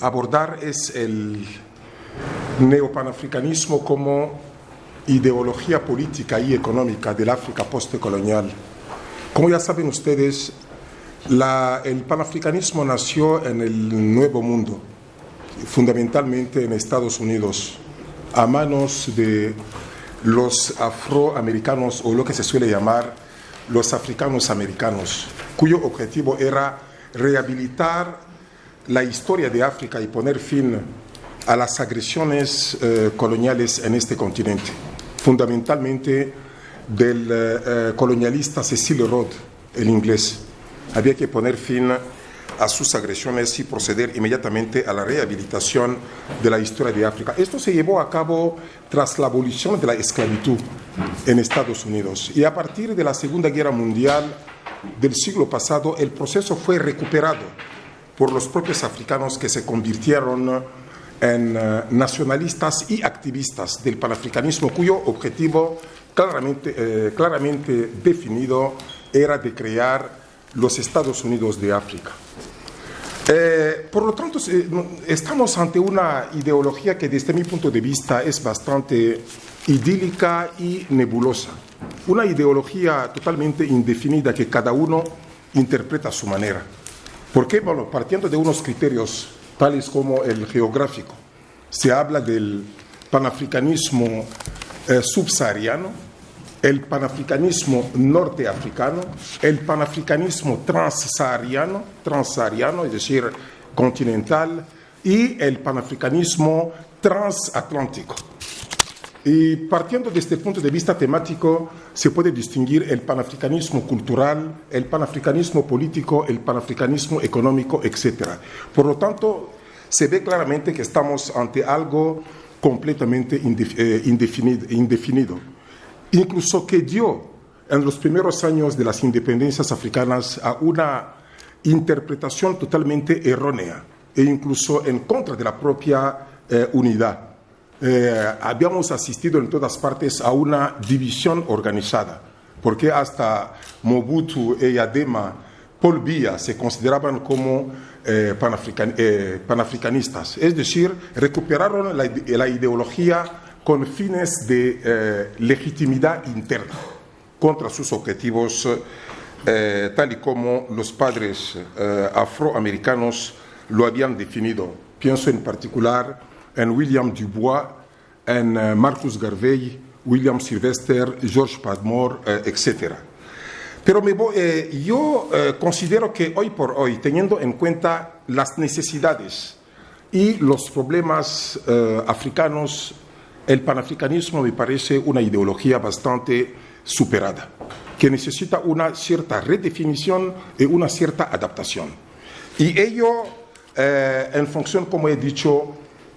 Abordar es el neopanafricanismo como ideología política y económica del África postcolonial. Como ya saben ustedes, el panafricanismo nació en el Nuevo Mundo, fundamentalmente en Estados Unidos, a manos de los afroamericanos, o lo que se suele llamar los africanos americanos, cuyo objetivo era rehabilitar la historia de África y poner fin a las agresiones coloniales en este continente, fundamentalmente del colonialista Cecil Rhodes, el inglés. Había que poner fin a sus agresiones y proceder inmediatamente a la rehabilitación de la historia de África. Esto se llevó a cabo tras la abolición de la esclavitud en Estados Unidos. Y a partir de la Segunda Guerra Mundial del siglo pasado, el proceso fue recuperado por los propios africanos, que se convirtieron en nacionalistas y activistas del panafricanismo, cuyo objetivo claramente definido era de crear los Estados Unidos de África. Por lo tanto, estamos ante una ideología que desde mi punto de vista es bastante idílica y nebulosa. Una ideología totalmente indefinida que cada uno interpreta a su manera. ¿Por qué? Bueno, partiendo de unos criterios tales como el geográfico. Se habla del panafricanismo subsahariano, el panafricanismo norteafricano, el panafricanismo transsahariano, es decir, continental, y el panafricanismo transatlántico. Y partiendo de este punto de vista temático, se puede distinguir el panafricanismo cultural, el panafricanismo político, el panafricanismo económico, etc. Por lo tanto, se ve claramente que estamos ante algo completamente indefinido. Incluso que dio en los primeros años de las independencias africanas a una interpretación totalmente errónea e incluso en contra de la propia unidad. Habíamos asistido en todas partes a una división organizada, porque hasta Mobutu y Adema, Paul Biya se consideraban como panafricanistas, es decir, recuperaron la ideología con fines de legitimidad interna contra sus objetivos, tal y como los padres afroamericanos lo habían definido. Pienso en particular en William Du Bois, en Marcus Garvey, William Sylvester, George Padmore, etc. Pero yo considero que hoy por hoy, teniendo en cuenta las necesidades y los problemas africanos, el panafricanismo me parece una ideología bastante superada, que necesita una cierta redefinición y una cierta adaptación. Y ello en función, como he dicho,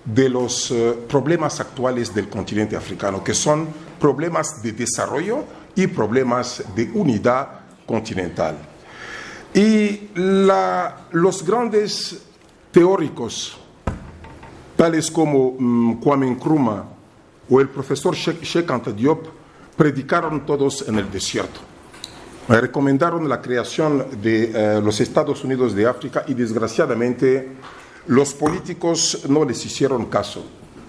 de los problemas actuales del continente africano, que son problemas de desarrollo y problemas de unidad continental. Y los grandes teóricos, tales como Kwame Nkrumah o el profesor Cheikh Anta Diop, predicaron todos en el desierto. Recomendaron la creación de los Estados Unidos de África y desgraciadamente los políticos no les hicieron caso.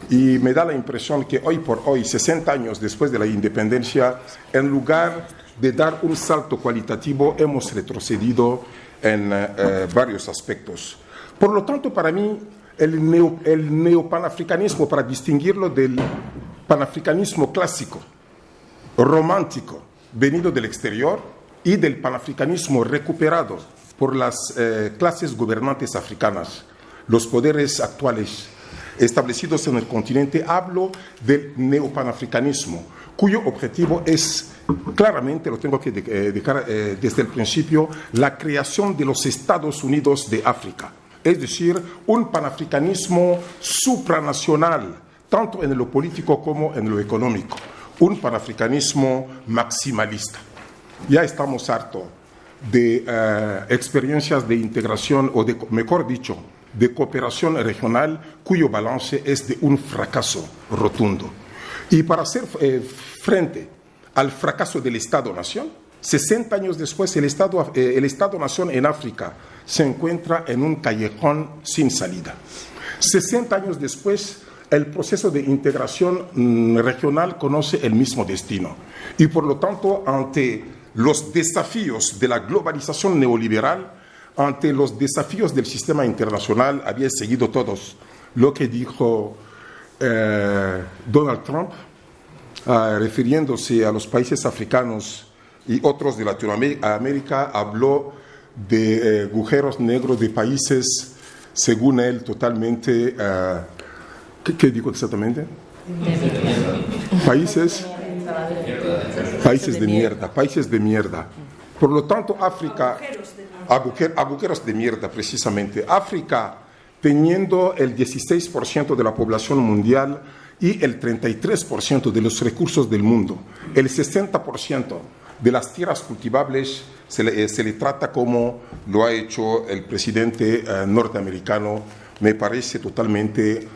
Y me da la impresión que hoy por hoy, 60 años después de la independencia, en lugar de dar un salto cualitativo, hemos retrocedido en varios aspectos. Por lo tanto, para mí, el neopanafricanismo, para distinguirlo del panafricanismo clásico, romántico, venido del exterior, y del panafricanismo recuperado por las clases gobernantes africanas, los poderes actuales establecidos en el continente, hablo del neopanafricanismo, cuyo objetivo es claramente, lo tengo que dejar desde el principio, la creación de los Estados Unidos de África. Es decir, un panafricanismo supranacional, tanto en lo político como en lo económico. Un panafricanismo maximalista. Ya estamos hartos de experiencias de integración, o de, mejor dicho, de cooperación regional, cuyo balance es de un fracaso rotundo. Y para hacer frente al fracaso del Estado-Nación. 60 años después, el Estado-Nación en África se encuentra en un callejón sin salida. 60 años después, el proceso de integración regional conoce el mismo destino. Y por lo tanto, ante los desafíos de la globalización neoliberal, ante los desafíos del sistema internacional, había seguido todos lo que dijo Donald Trump, refiriéndose a los países africanos y otros de Latinoamérica, habló de agujeros negros de países, según él, totalmente... ¿Qué dijo exactamente? Países de mierda. Por lo tanto, África... Agujeros de mierda, precisamente. África, teniendo el 16% de la población mundial y el 33% de los recursos del mundo, el 60% de las tierras cultivables se le trata como lo ha hecho el presidente norteamericano, me parece totalmente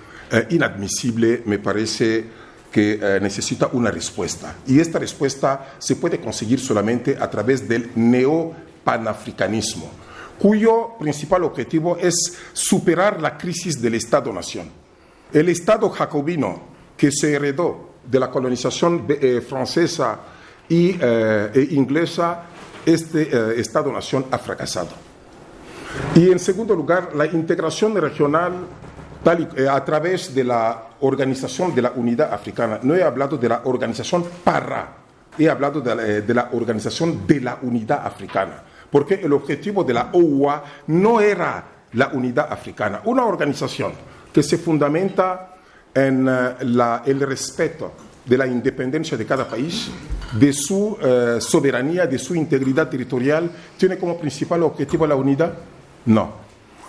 inadmisible, me parece que necesita una respuesta. Y esta respuesta se puede conseguir solamente a través del neopanafricanismo, cuyo principal objetivo es superar la crisis del Estado-Nación. El Estado jacobino que se heredó de la colonización francesa e inglesa, este Estado-Nación ha fracasado. Y en segundo lugar, la integración regional a través de la Organización de la Unidad Africana. No he hablado de la organización he hablado de la Organización de la Unidad Africana, porque el objetivo de la OUA no era la unidad africana, una organización que se fundamenta en el respeto de la independencia de cada país, de su soberanía, de su integridad territorial. ¿Tiene como principal objetivo la unidad? No.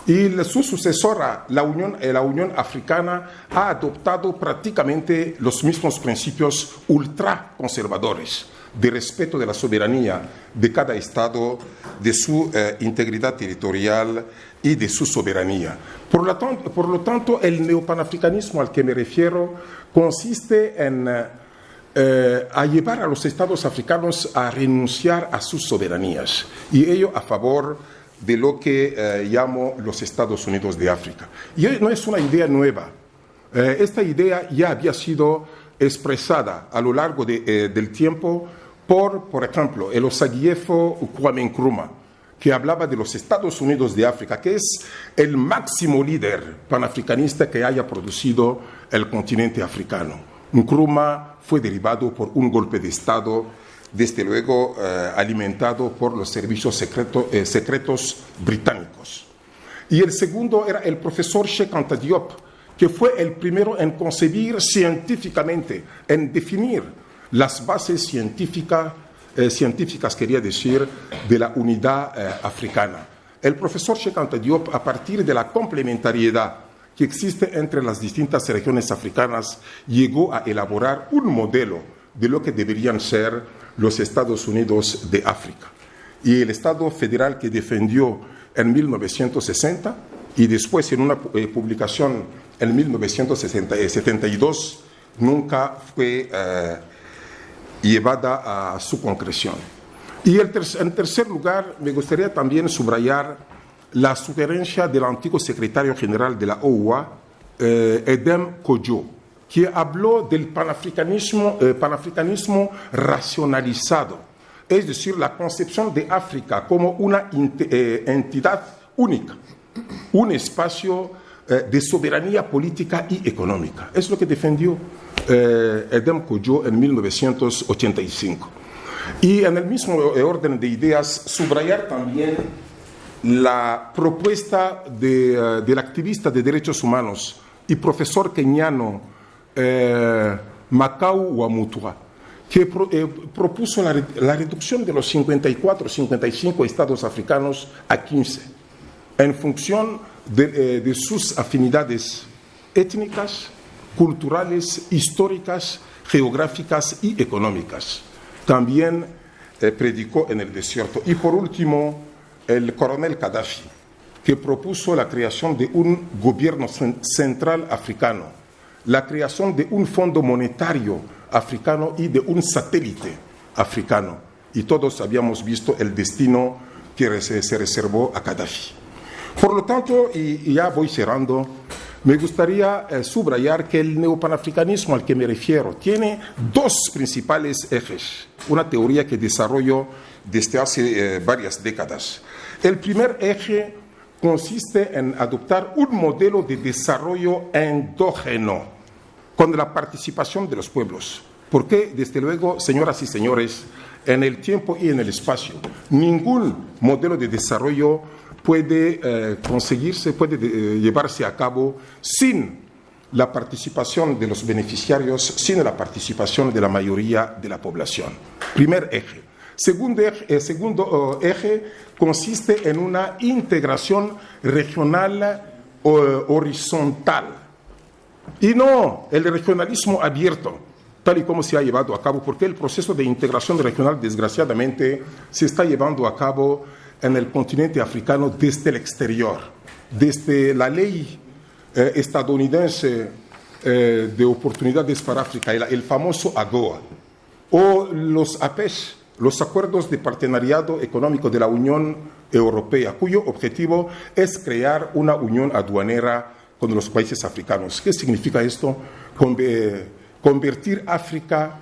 Y su sucesora, la Unión Africana, ha adoptado prácticamente los mismos principios ultraconservadores de respeto de la soberanía de cada Estado, de su integridad territorial y de su soberanía. Por lo tanto, el neopanafricanismo al que me refiero consiste en a llevar a los estados africanos a renunciar a sus soberanías, y ello a favor de lo que llamo los Estados Unidos de África. Y no es una idea nueva. Esta idea ya había sido expresada a lo largo del tiempo por ejemplo, el Osagyefo Kwame Nkrumah, que hablaba de los Estados Unidos de África, que es el máximo líder panafricanista que haya producido el continente africano. Nkrumah fue derribado por un golpe de Estado, desde luego alimentado por los servicios secretos británicos. Y el segundo era el profesor Cheikh Anta Diop, que fue el primero en concebir científicamente, en definir las bases científicas, quería decir, de la unidad africana. El profesor Cheikh Anta Diop, a partir de la complementariedad que existe entre las distintas regiones africanas, llegó a elaborar un modelo de lo que deberían ser los Estados Unidos de África. Y el Estado federal que defendió en 1960 y después en una publicación en 1972 nunca fue llevada a su concreción. Y en tercer lugar, me gustaría también subrayar la sugerencia del antiguo secretario general de la OUA, Edem Kodjo, que habló del panafricanismo racionalizado, es decir, la concepción de África como una entidad única, un espacio de soberanía política y económica. Es lo que defendió Edem Kodjo en 1985. Y en el mismo orden de ideas, subrayar también la propuesta del activista de derechos humanos y profesor keniano Makau Wamutua, que propuso la reducción de los 55 estados africanos a 15, en función de sus afinidades étnicas, culturales, históricas, geográficas y económicas. También predicó en el desierto. Y por último, el coronel Gaddafi, que propuso la creación de un gobierno central africano, la creación de un fondo monetario africano y de un satélite africano. Y todos habíamos visto el destino que se reservó a Gaddafi. Por lo tanto, y ya voy cerrando, me gustaría subrayar que el neopanafricanismo al que me refiero tiene dos principales ejes, una teoría que desarrollo desde hace varias décadas. El primer eje consiste en adoptar un modelo de desarrollo endógeno con la participación de los pueblos. Porque, desde luego, señoras y señores, en el tiempo y en el espacio, ningún modelo de desarrollo puede conseguirse, puede llevarse a cabo sin la participación de los beneficiarios, sin la participación de la mayoría de la población. Primer eje. Segundo eje consiste en una integración regional horizontal y no el regionalismo abierto, tal y como se ha llevado a cabo, porque el proceso de integración regional, desgraciadamente, se está llevando a cabo en el continente africano desde el exterior, desde la ley estadounidense de oportunidades para África, el famoso AGOA, o los APES, los acuerdos de partenariado económico de la Unión Europea, cuyo objetivo es crear una unión aduanera con los países africanos. ¿Qué significa esto? Convertir África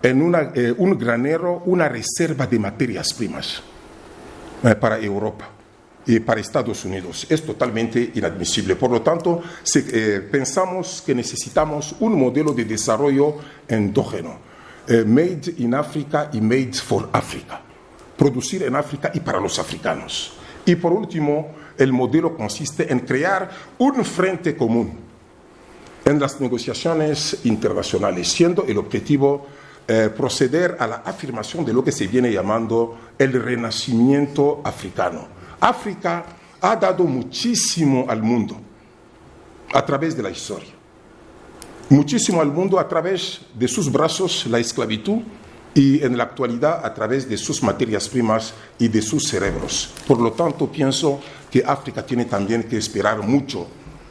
en un granero, una reserva de materias primas para Europa y para Estados Unidos. Es totalmente inadmisible. Por lo tanto, pensamos que necesitamos un modelo de desarrollo endógeno, made in Africa y made for Africa, producir en África y para los africanos. Y por último, el modelo consiste en crear un frente común en las negociaciones internacionales, siendo el objetivo proceder a la afirmación de lo que se viene llamando el renacimiento africano. África ha dado muchísimo al mundo a través de la historia, muchísimo al mundo a través de sus brazos, la esclavitud, y en la actualidad a través de sus materias primas y de sus cerebros. Por lo tanto, pienso que África tiene también que esperar mucho,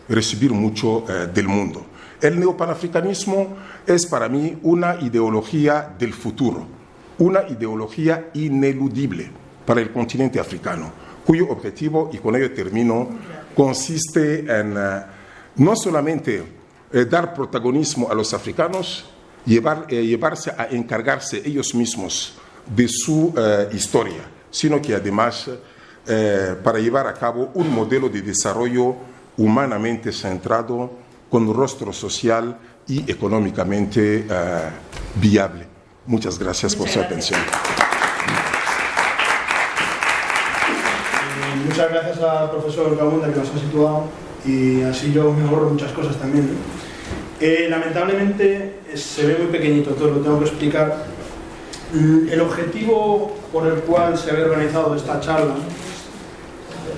recibir mucho del mundo. El neopanafricanismo es para mí una ideología del futuro, una ideología ineludible para el continente africano, cuyo objetivo, y con ello termino, consiste en no solamente dar protagonismo a los africanos, llevarse a encargarse ellos mismos de su historia, sino que además para llevar a cabo un modelo de desarrollo humanamente centrado, con un rostro social y económicamente viable. Muchas gracias por su atención. Muchas gracias al profesor Kaunda, que nos ha situado, y así yo me ahorro muchas cosas también, ¿no? Lamentablemente se ve muy pequeñito, todo lo tengo que explicar. El objetivo por el cual se había organizado esta charla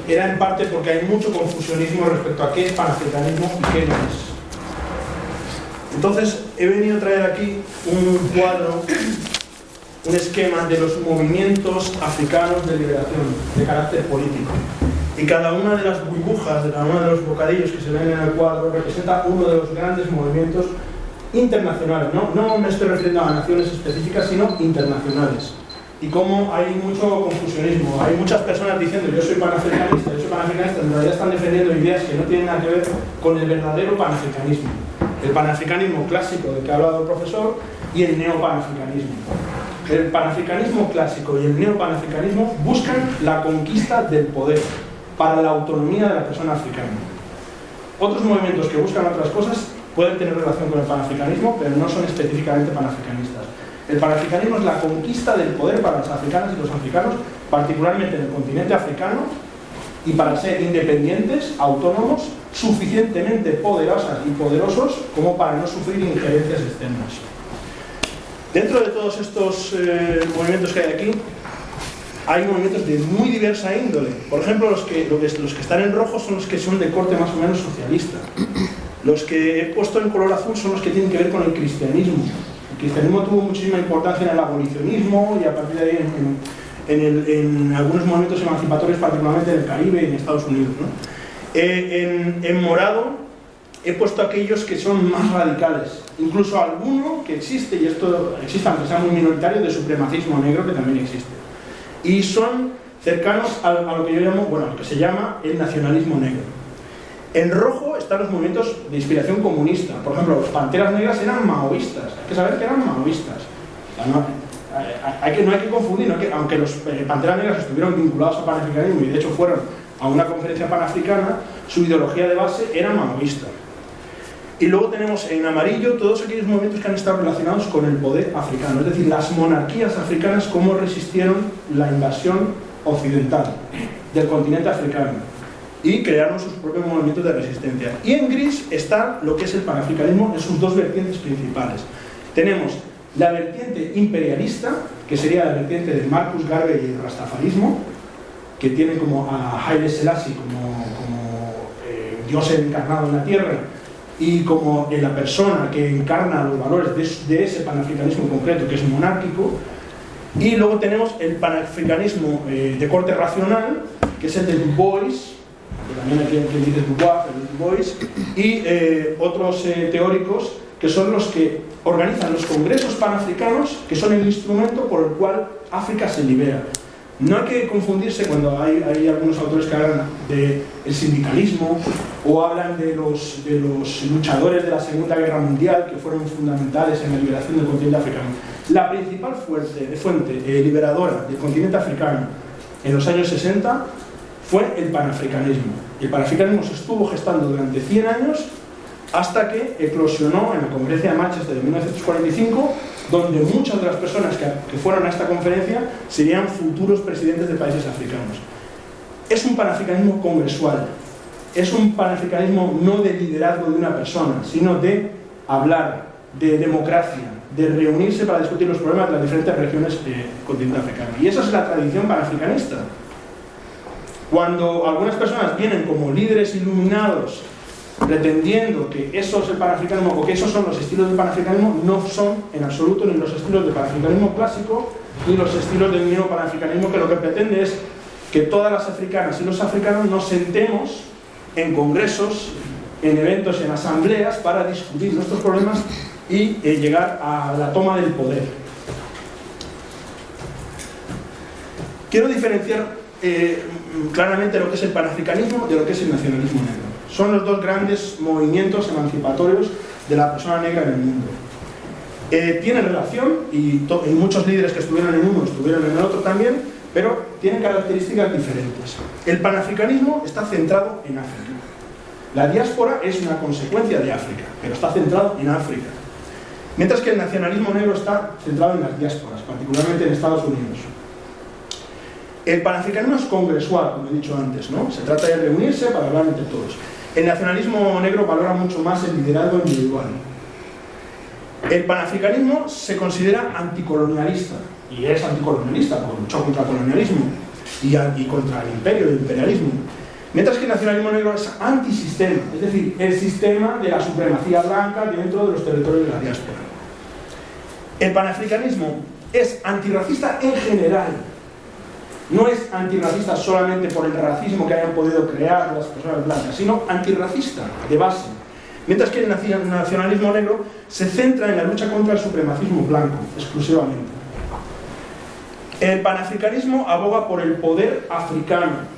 era en parte porque hay mucho confusionismo respecto a qué es panafricanismo y qué no es. Entonces he venido a traer aquí un cuadro, un esquema de los movimientos africanos de liberación de carácter político. Y cada una de las burbujas, cada uno de los bocadillos que se ven en el cuadro representa uno de los grandes movimientos internacionales. No me estoy refiriendo a naciones específicas, sino internacionales. Y cómo hay mucho confusionismo. Hay muchas personas diciendo yo soy panafricanista, en realidad están defendiendo ideas que no tienen nada que ver con el verdadero panafricanismo. El panafricanismo clásico del que ha hablado el profesor y el neopanafricanismo. El panafricanismo clásico y el neopanafricanismo buscan la conquista del poder para la autonomía de la persona africana. Otros movimientos que buscan otras cosas pueden tener relación con el panafricanismo, pero no son específicamente panafricanistas. El panafricanismo es la conquista del poder para las africanas y los africanos, particularmente en el continente africano, y para ser independientes, autónomos, suficientemente poderosas y poderosos como para no sufrir injerencias externas. Dentro de todos estos movimientos que hay aquí, hay movimientos de muy diversa índole. Por ejemplo, los que están en rojo son los que son de corte más o menos socialista. Los que he puesto en color azul son los que tienen que ver con el cristianismo. El cristianismo tuvo muchísima importancia en el abolicionismo y a partir de ahí en algunos movimientos emancipatorios, particularmente en el Caribe y en Estados Unidos, ¿no? En morado he puesto aquellos que son más radicales. Incluso alguno que existe, y esto existe aunque sea muy minoritario, de supremacismo negro, que también existe. Y son cercanos a lo que yo llamo, bueno, a lo que se llama el nacionalismo negro. En rojo están los movimientos de inspiración comunista. Por ejemplo, los Panteras Negras eran maoístas. Hay que saber que eran maoístas. O sea, no hay que confundir, aunque los Panteras Negras estuvieron vinculados al panafricanismo y de hecho fueron a una conferencia panafricana, su ideología de base era maoísta. Y luego tenemos en amarillo todos aquellos movimientos que han estado relacionados con el poder africano, es decir, las monarquías africanas, cómo resistieron la invasión occidental del continente africano y crearon sus propios movimientos de resistencia. Y en gris está lo que es el panafricanismo en sus dos vertientes principales. Tenemos la vertiente imperialista, que sería la vertiente de Marcus Garvey y el rastafarismo, que tiene como a Haile Selassie como Dios encarnado en la tierra y como la persona que encarna los valores de ese panafricanismo concreto, que es monárquico. Y luego tenemos el panafricanismo de corte racional, que es el de Du Bois, que también aquí hay quien dice Du Bois, y otros teóricos que son los que organizan los congresos panafricanos, que son el instrumento por el cual África se libera. No hay que confundirse cuando hay algunos autores que hablan del sindicalismo o hablan de los luchadores de la Segunda Guerra Mundial, que fueron fundamentales en la liberación del continente africano. La principal fuente liberadora del continente africano en los años 60 fue el panafricanismo. El panafricanismo se estuvo gestando durante 100 años hasta que eclosionó en la conferencia de Manchester de 1945, donde muchas de las personas que fueron a esta conferencia serían futuros presidentes de países africanos. Es un panafricanismo congresual, es un panafricanismo no de liderazgo de una persona, sino de hablar, de democracia, de reunirse para discutir los problemas de las diferentes regiones del continente africano. Y esa es la tradición panafricanista. Cuando algunas personas vienen como líderes iluminados pretendiendo que eso es el panafricanismo o que esos son los estilos del panafricanismo, no son en absoluto ni los estilos del panafricanismo clásico ni los estilos del mismo panafricanismo, que lo que pretende es que todas las africanas y los africanos nos sentemos en congresos, en eventos, en asambleas para discutir nuestros problemas y llegar a la toma del poder. Quiero diferenciar claramente lo que es el panafricanismo de lo que es el nacionalismo negro. Son los dos grandes movimientos emancipatorios de la persona negra en el mundo. Tienen relación y muchos líderes que estuvieron en uno estuvieron en el otro también, pero tienen características diferentes. El panafricanismo está centrado en África. La diáspora es una consecuencia de África, pero está centrado en África. Mientras que el nacionalismo negro está centrado en las diásporas, particularmente en Estados Unidos. El panafricanismo es congresual, como he dicho antes, ¿no? Se trata de reunirse para hablar entre todos. El nacionalismo negro valora mucho más el liderazgo individual. El panafricanismo se considera anticolonialista, y es anticolonialista, porque luchó contra el colonialismo y contra el imperio, el imperialismo. Mientras que el nacionalismo negro es antisistema, es decir, el sistema de la supremacía blanca dentro de los territorios de la diáspora. El panafricanismo es antirracista en general. No es antirracista solamente por el racismo que hayan podido crear las personas blancas, sino antirracista de base. Mientras que el nacionalismo negro se centra en la lucha contra el supremacismo blanco, exclusivamente. El panafricanismo aboga por el poder africano,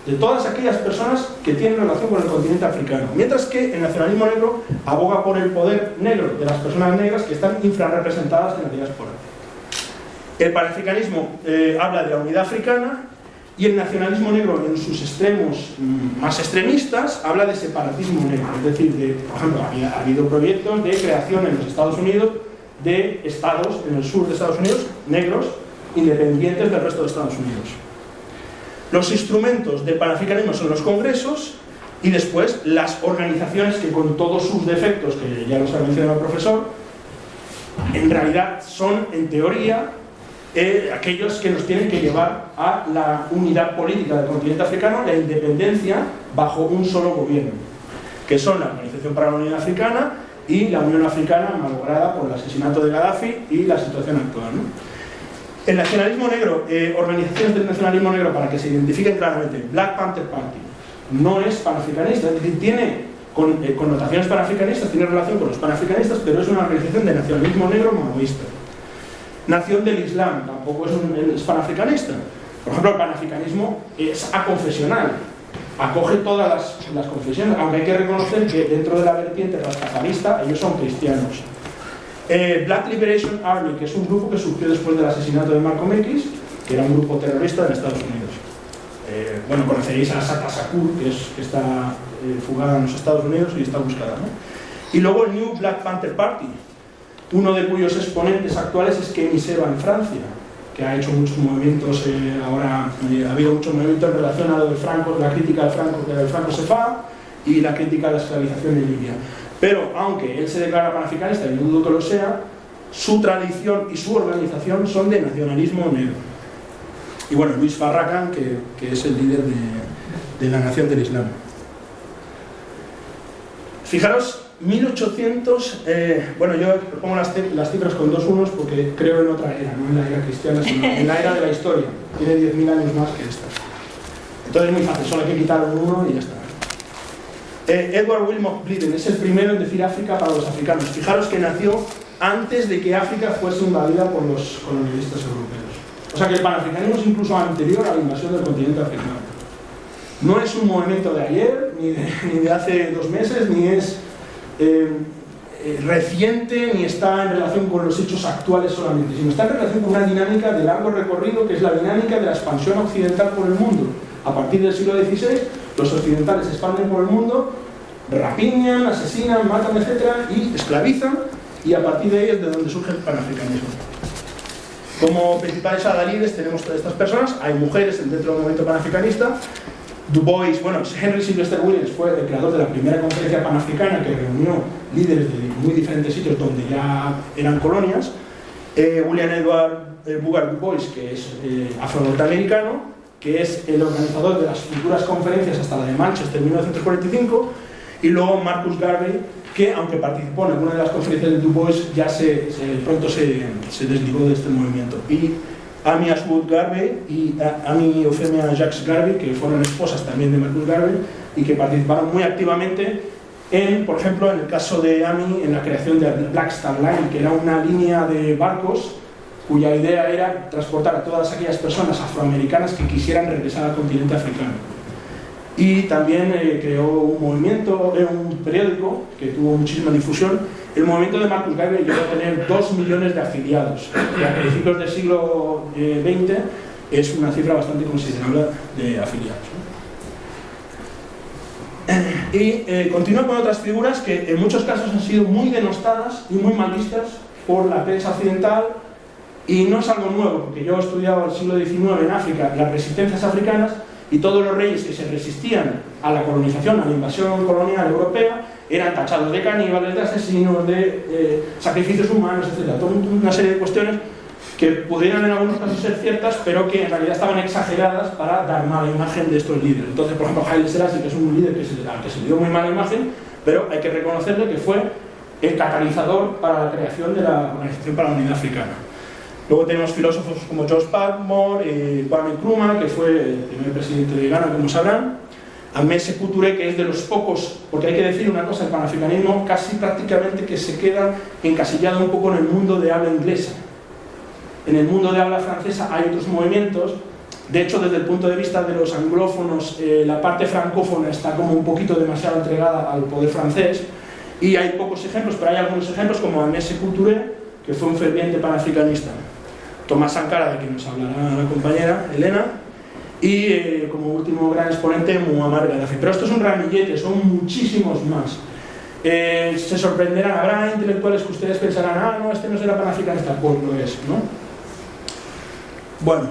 de todas aquellas personas que tienen relación con el continente africano. Mientras que el nacionalismo negro aboga por el poder negro de las personas negras que están infrarrepresentadas en la diáspora. El panafricanismo habla de la unidad africana y el nacionalismo negro en sus extremos más extremistas habla de separatismo negro, es decir, por ejemplo, ha habido proyectos de creación en los Estados Unidos de estados en el sur de Estados Unidos negros independientes del resto de Estados Unidos. Los instrumentos del panafricanismo son los congresos y después las organizaciones que, con todos sus defectos, que ya los ha mencionado el profesor, en realidad son, en teoría, aquellos que nos tienen que llevar a la unidad política del continente africano, la independencia bajo un solo gobierno, que son la Organización para la Unidad Africana y la Unión Africana, malograda por el asesinato de Gaddafi y la situación actual, ¿no? El nacionalismo negro, organizaciones del nacionalismo negro, para que se identifiquen claramente: Black Panther Party no es panafricanista, es decir, tiene con connotaciones panafricanistas, tiene relación con los panafricanistas, pero es una organización de nacionalismo negro maoísta. Nación del Islam, tampoco es panafricanista. Por ejemplo, el panafricanismo es aconfesional, acoge todas las confesiones, aunque hay que reconocer que dentro de la vertiente rastafarista ellos son cristianos. Black Liberation Army, que es un grupo que surgió después del asesinato de Malcolm X, que era un grupo terrorista en Estados Unidos. Bueno, conoceréis a Sata Shakur, que está fugada en los Estados Unidos y está buscada, ¿no? Y luego el New Black Panther Party, uno de cuyos exponentes actuales es Kémy Seba en Francia, que ha hecho muchos movimientos, ahora ha habido muchos movimientos en relación a lo de Franco, la crítica del Franco Sefá y la crítica a la esclavización en Libia. Pero aunque él se declara panafricanista, y no dudo que lo sea, su tradición y su organización son de nacionalismo negro. Y bueno, Luis Farrakhan, que es el líder de la Nación del Islam. Fijaros, 1800, bueno, yo pongo las cifras con 2 unos porque creo en otra era, no en la era cristiana, sino en la era de la historia. Tiene 10.000 años más que esta. Entonces es muy fácil, solo hay que quitar un 1 y ya está. Edward Wilmot Blyden es el primero en decir África para los africanos. Fijaros que nació antes de que África fuese invadida por los colonialistas europeos. O sea que el panafricanismo es incluso anterior a la invasión del continente africano. No es un movimiento de ayer, ni de hace 2 meses, ni es reciente, ni está en relación con los hechos actuales solamente, sino está en relación con una dinámica de largo recorrido, que es la dinámica de la expansión occidental por el mundo. A partir del siglo XVI, los occidentales se expanden por el mundo, rapiñan, asesinan, matan, etc., y esclavizan, y a partir de ahí es de donde surge el panafricanismo. Como principales adalides tenemos todas estas personas, hay mujeres dentro del movimiento panafricanista. Du Bois, bueno, Henry Sylvester Williams fue el creador de la primera conferencia panafricana que reunió líderes de muy diferentes sitios donde ya eran colonias. William Edward Booker Du Bois, que es afro-norteamericano, que es el organizador de las futuras conferencias hasta la de Manchester en 1945, y luego Marcus Garvey, que aunque participó en alguna de las conferencias de Du Bois, ya pronto se desligó de este movimiento. Y Amy Ashwood Garvey y Amy Euphemia Jacques Garvey, que fueron esposas también de Marcus Garvey y que participaron muy activamente en, por ejemplo, en el caso de Amy, en la creación de Black Star Line, que era una línea de barcos cuya idea era transportar a todas aquellas personas afroamericanas que quisieran regresar al continente africano. Y también creó un movimiento, un periódico que tuvo muchísima difusión. El movimiento de Marcus Garvey llegó a tener 2 millones de afiliados, que a principios del siglo XX es una cifra bastante considerable de afiliados. Y continúa con otras figuras que en muchos casos han sido muy denostadas y muy mal vistas por la prensa occidental, y no es algo nuevo, porque yo he estudiado el siglo XIX en África, las resistencias africanas, y todos los reyes que se resistían a la colonización, a la invasión colonial europea, eran tachados de caníbales, de asesinos, de sacrificios humanos, etc. Toda una serie de cuestiones que pudieran en algunos casos ser ciertas, pero que en realidad estaban exageradas para dar mala imagen de estos líderes. Entonces, por ejemplo, Haile Selassie, que es un líder al que se le dio muy mala imagen, pero hay que reconocerle que fue el catalizador para la creación de la Organización para la Unidad Africana. Luego tenemos filósofos como George Padmore, Kwame Nkrumah, que fue el primer presidente de Ghana, como sabrán, Ahmed Sékou Touré, que es de los pocos, porque hay que decir una cosa, el panafricanismo casi prácticamente que se queda encasillado un poco en el mundo de habla inglesa. En el mundo de habla francesa hay otros movimientos. De hecho, desde el punto de vista de los anglófonos, la parte francófona está como un poquito demasiado entregada al poder francés, y hay pocos ejemplos, pero hay algunos ejemplos como Ahmed Sékou Touré, que fue un ferviente panafricanista, Thomas Sankara, de quien nos hablará la compañera Elena, y como último gran exponente Muammar Gaddafi. Pero esto es un ramillete, son muchísimos más. Se sorprenderán, habrá intelectuales que ustedes pensarán, no, este no será panafricanista, pues lo es, ¿no? Bueno,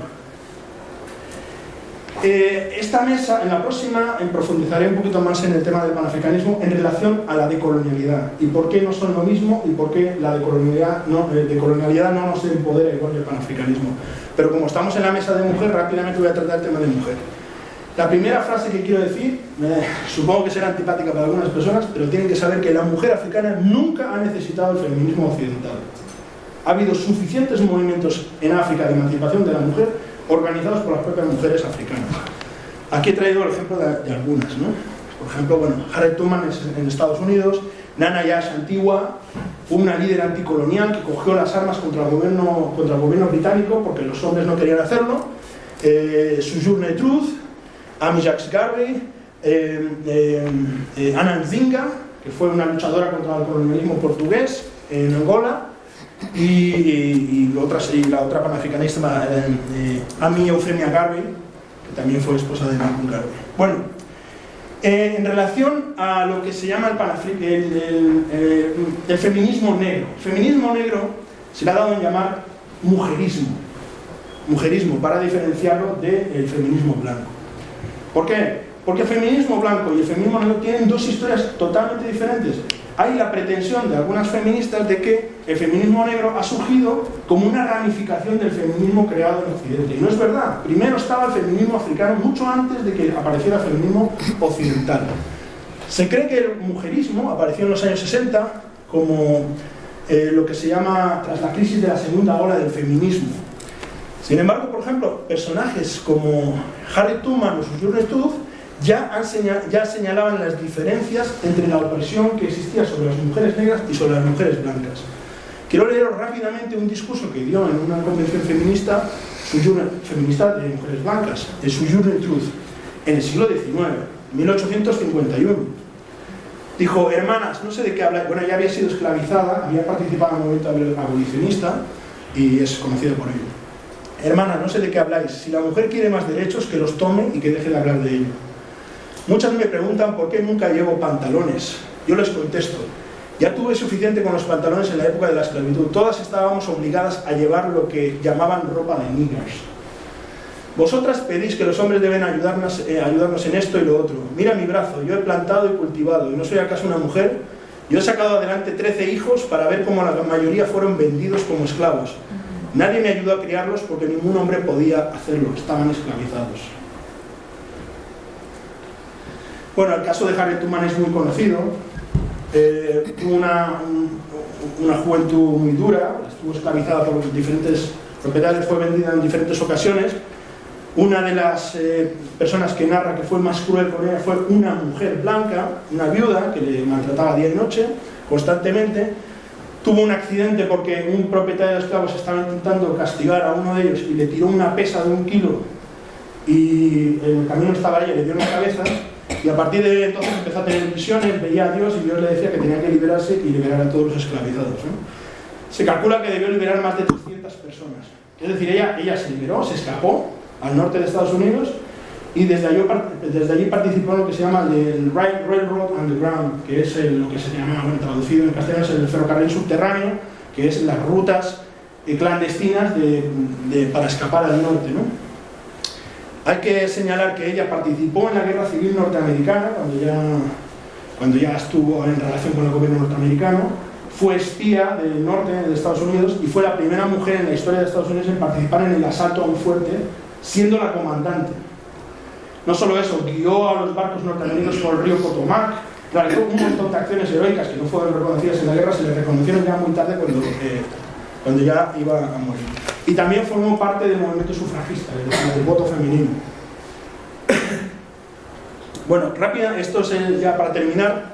esta mesa, en la próxima, profundizaré un poquito más en el tema del panafricanismo en relación a la decolonialidad y por qué no son lo mismo y por qué la decolonialidad no nos empodera igual que el panafricanismo. Pero como estamos en la mesa de mujer, rápidamente voy a tratar el tema de mujer. La primera frase que quiero decir, supongo que será antipática para algunas personas, pero tienen que saber que la mujer africana nunca ha necesitado el feminismo occidental. Ha habido suficientes movimientos en África de emancipación de la mujer organizados por las propias mujeres africanas. Aquí he traído el ejemplo de algunas, ¿no? Por ejemplo, bueno, Harriet Tubman en Estados Unidos, Nana Yash Antigua, fue una líder anticolonial que cogió las armas contra el gobierno británico porque los hombres no querían hacerlo. Sojourner Truth, Amy Jacques Garvey, Ana Nzinga, que fue una luchadora contra el colonialismo portugués en Angola, y la otra panafricanista, Amy Eufemia Garvey, que también fue esposa de Malcolm Garvey. Bueno, en relación a lo que se llama el feminismo negro. El feminismo negro se le ha dado en llamar mujerismo, para diferenciarlo del feminismo blanco. ¿Por qué? Porque el feminismo blanco y el feminismo negro tienen dos historias totalmente diferentes. Hay la pretensión de algunas feministas de que el feminismo negro ha surgido como una ramificación del feminismo creado en Occidente. Y no es verdad. Primero estaba el feminismo africano mucho antes de que apareciera el feminismo occidental. Se cree que el mujerismo apareció en los años 60 como lo que se llama tras la crisis de la segunda ola del feminismo. Sin embargo, por ejemplo, personajes como Harriet Tubman o Sojourner Truth ya señalaban las diferencias entre la opresión que existía sobre las mujeres negras y sobre las mujeres blancas. Quiero leeros rápidamente un discurso que dio en una convención feminista de mujeres blancas, el Sojourner Truth, en el siglo XIX, 1851. Dijo: hermanas, no sé de qué habláis. Bueno, ella había sido esclavizada, había participado en el movimiento abolicionista y es conocida por ello. Hermanas, no sé de qué habláis. Si la mujer quiere más derechos, que los tome y que deje de hablar de ello. Muchas me preguntan por qué nunca llevo pantalones. Yo les contesto: ya tuve suficiente con los pantalones en la época de la esclavitud. Todas estábamos obligadas a llevar lo que llamaban ropa de niggers. Vosotras pedís que los hombres deben ayudarnos en esto y lo otro. Mira mi brazo, yo he plantado y cultivado, ¿y no soy acaso una mujer? Yo he sacado adelante 13 hijos para ver cómo la mayoría fueron vendidos como esclavos. Nadie me ayudó a criarlos porque ningún hombre podía hacerlo, estaban esclavizados. Bueno, el caso de Harriet Tubman es muy conocido. Tuvo una juventud muy dura, estuvo esclavizada por diferentes propietarios, fue vendida en diferentes ocasiones. Una de las personas que narra que fue más cruel con ella fue una mujer blanca, una viuda, que le maltrataba día y noche, constantemente. Tuvo un accidente porque un propietario de esclavos estaba intentando castigar a uno de ellos y le tiró una pesa de 1 kilo y en el camino estaba ella, le dio una cabeza. Y a partir de entonces empezó a tener visiones, veía a Dios y Dios le decía que tenía que liberarse y liberar a todos los esclavizados, ¿no? Se calcula que debió liberar más de 300 personas. Es decir, ella se liberó, se escapó al norte de Estados Unidos y desde allí participó en lo que se llama el Railroad Underground, que es lo que se llama, bueno, traducido en castellano, es el ferrocarril subterráneo, que es las rutas clandestinas para escapar al norte, ¿no? Hay que señalar que ella participó en la Guerra Civil Norteamericana cuando ya estuvo en relación con el gobierno norteamericano, fue espía del norte de Estados Unidos y fue la primera mujer en la historia de Estados Unidos en participar en el asalto a un fuerte, siendo la comandante. No solo eso, guió a los barcos norteamericanos por el río Potomac, realizó un montón de acciones heroicas que no fueron reconocidas en la guerra, se le reconocieron ya muy tarde cuando ya iba a morir. Y también formó parte del movimiento sufragista, del voto femenino. Bueno, rápida, esto es ya para terminar.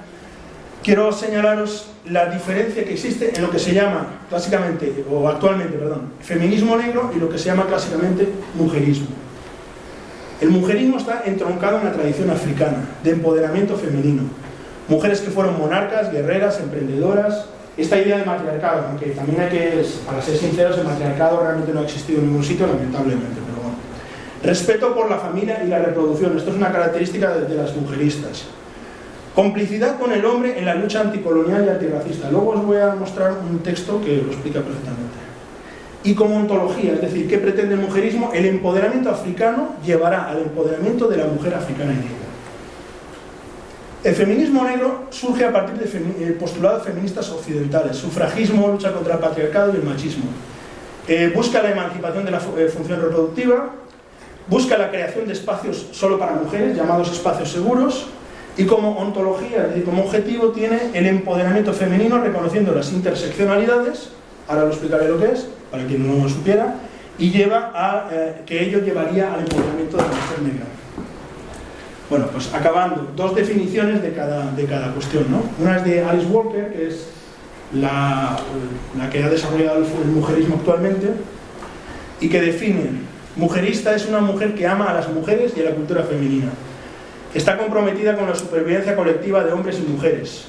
Quiero señalaros la diferencia que existe en lo que se llama clásicamente, o actualmente, perdón, feminismo negro y lo que se llama clásicamente mujerismo. El mujerismo está entroncado en la tradición africana de empoderamiento femenino. Mujeres que fueron monarcas, guerreras, emprendedoras. Esta idea de matriarcado, aunque también hay que, para ser sinceros, el matriarcado realmente no ha existido en ningún sitio, lamentablemente, pero bueno. Respeto por la familia y la reproducción, esto es una característica de las mujeristas. Complicidad con el hombre en la lucha anticolonial y antirracista. Luego os voy a mostrar un texto que lo explica perfectamente. Y como ontología, es decir, ¿qué pretende el mujerismo? El empoderamiento africano llevará al empoderamiento de la mujer africana y negra. El feminismo negro surge a partir de postulados feministas occidentales, sufragismo, lucha contra el patriarcado y el machismo. Busca la emancipación de la función reproductiva, busca la creación de espacios solo para mujeres, llamados espacios seguros, y como ontología, es decir, como objetivo tiene el empoderamiento femenino reconociendo las interseccionalidades, ahora lo explicaré lo que es, para quien no lo supiera, y lleva a que ello llevaría al empoderamiento de la mujer negra. Bueno, pues acabando, dos definiciones de cada cuestión, ¿no? Una es de Alice Walker, que es la que ha desarrollado el mujerismo actualmente, y que define: mujerista es una mujer que ama a las mujeres y a la cultura femenina. Está comprometida con la supervivencia colectiva de hombres y mujeres.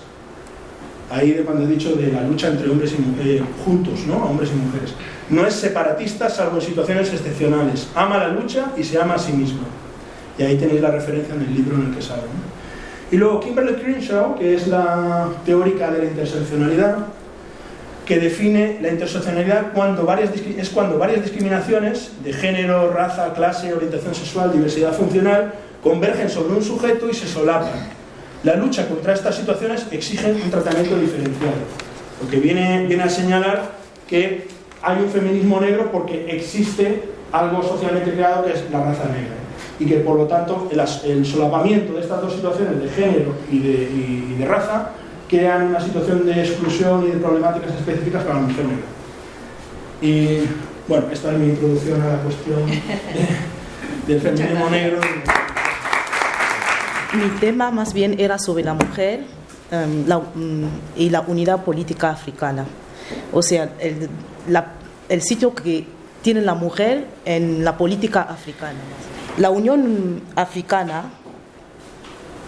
Ahí de cuando he dicho de la lucha entre hombres y mujeres, juntos, ¿no? Hombres y mujeres. No es separatista salvo en situaciones excepcionales. Ama la lucha y se ama a sí misma. Y ahí tenéis la referencia en el libro en el que sale, ¿no? Y luego Kimberly Crenshaw, que es la teórica de la interseccionalidad, que define la interseccionalidad es cuando varias discriminaciones de género, raza, clase, orientación sexual, diversidad funcional convergen sobre un sujeto y se solapan. La lucha contra estas situaciones exige un tratamiento diferenciado, porque viene a señalar que hay un feminismo negro porque existe algo socialmente creado que es la raza negra, y que por lo tanto el solapamiento de estas dos situaciones de género y de raza crean una situación de exclusión y de problemáticas específicas para la mujer negra. Y bueno, esta es mi introducción a la cuestión del feminismo negro. Mi tema más bien era sobre la mujer y la unidad política africana. O sea, el sitio que tiene la mujer en la política africana. La Unión Africana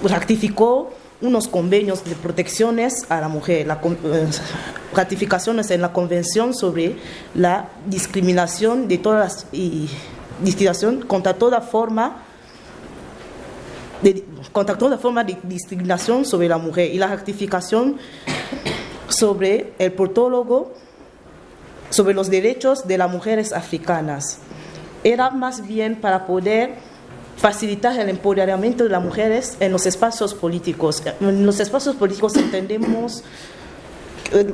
ratificó unos convenios de protecciones a la mujer, ratificaciones en la Convención sobre la discriminación discriminación contra toda forma de discriminación sobre la mujer, y la ratificación sobre el protólogo sobre los derechos de las mujeres africanas. Era más bien para poder facilitar el empoderamiento de las mujeres en los espacios políticos. En los espacios políticos entendemos,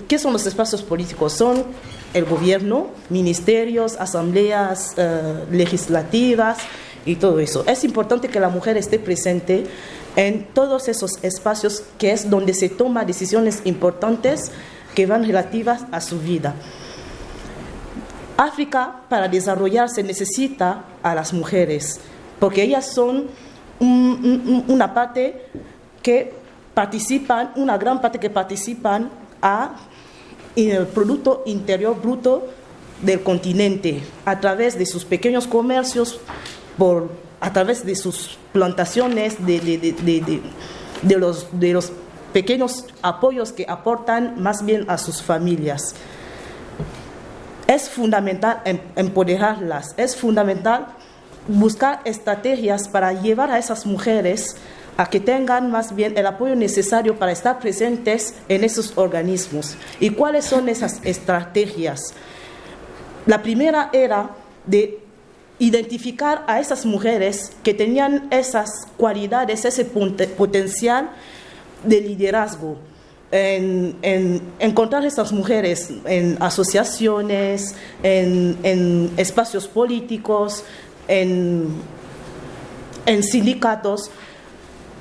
¿qué son los espacios políticos? Son el gobierno, ministerios, asambleas legislativas y todo eso. Es importante que la mujer esté presente en todos esos espacios, que es donde se toman decisiones importantes que van relativas a su vida. África, para desarrollarse, necesita a las mujeres, porque ellas son una parte que participan, una gran parte que participan en el Producto Interior Bruto del continente, a través de sus pequeños comercios, a través de sus plantaciones, de los pequeños apoyos que aportan más bien a sus familias. Es fundamental empoderarlas, es fundamental buscar estrategias para llevar a esas mujeres a que tengan más bien el apoyo necesario para estar presentes en esos organismos. ¿Y cuáles son esas estrategias? La primera era de identificar a esas mujeres que tenían esas cualidades, ese potencial de liderazgo. Encontrar esas mujeres en asociaciones, en espacios políticos, en sindicatos,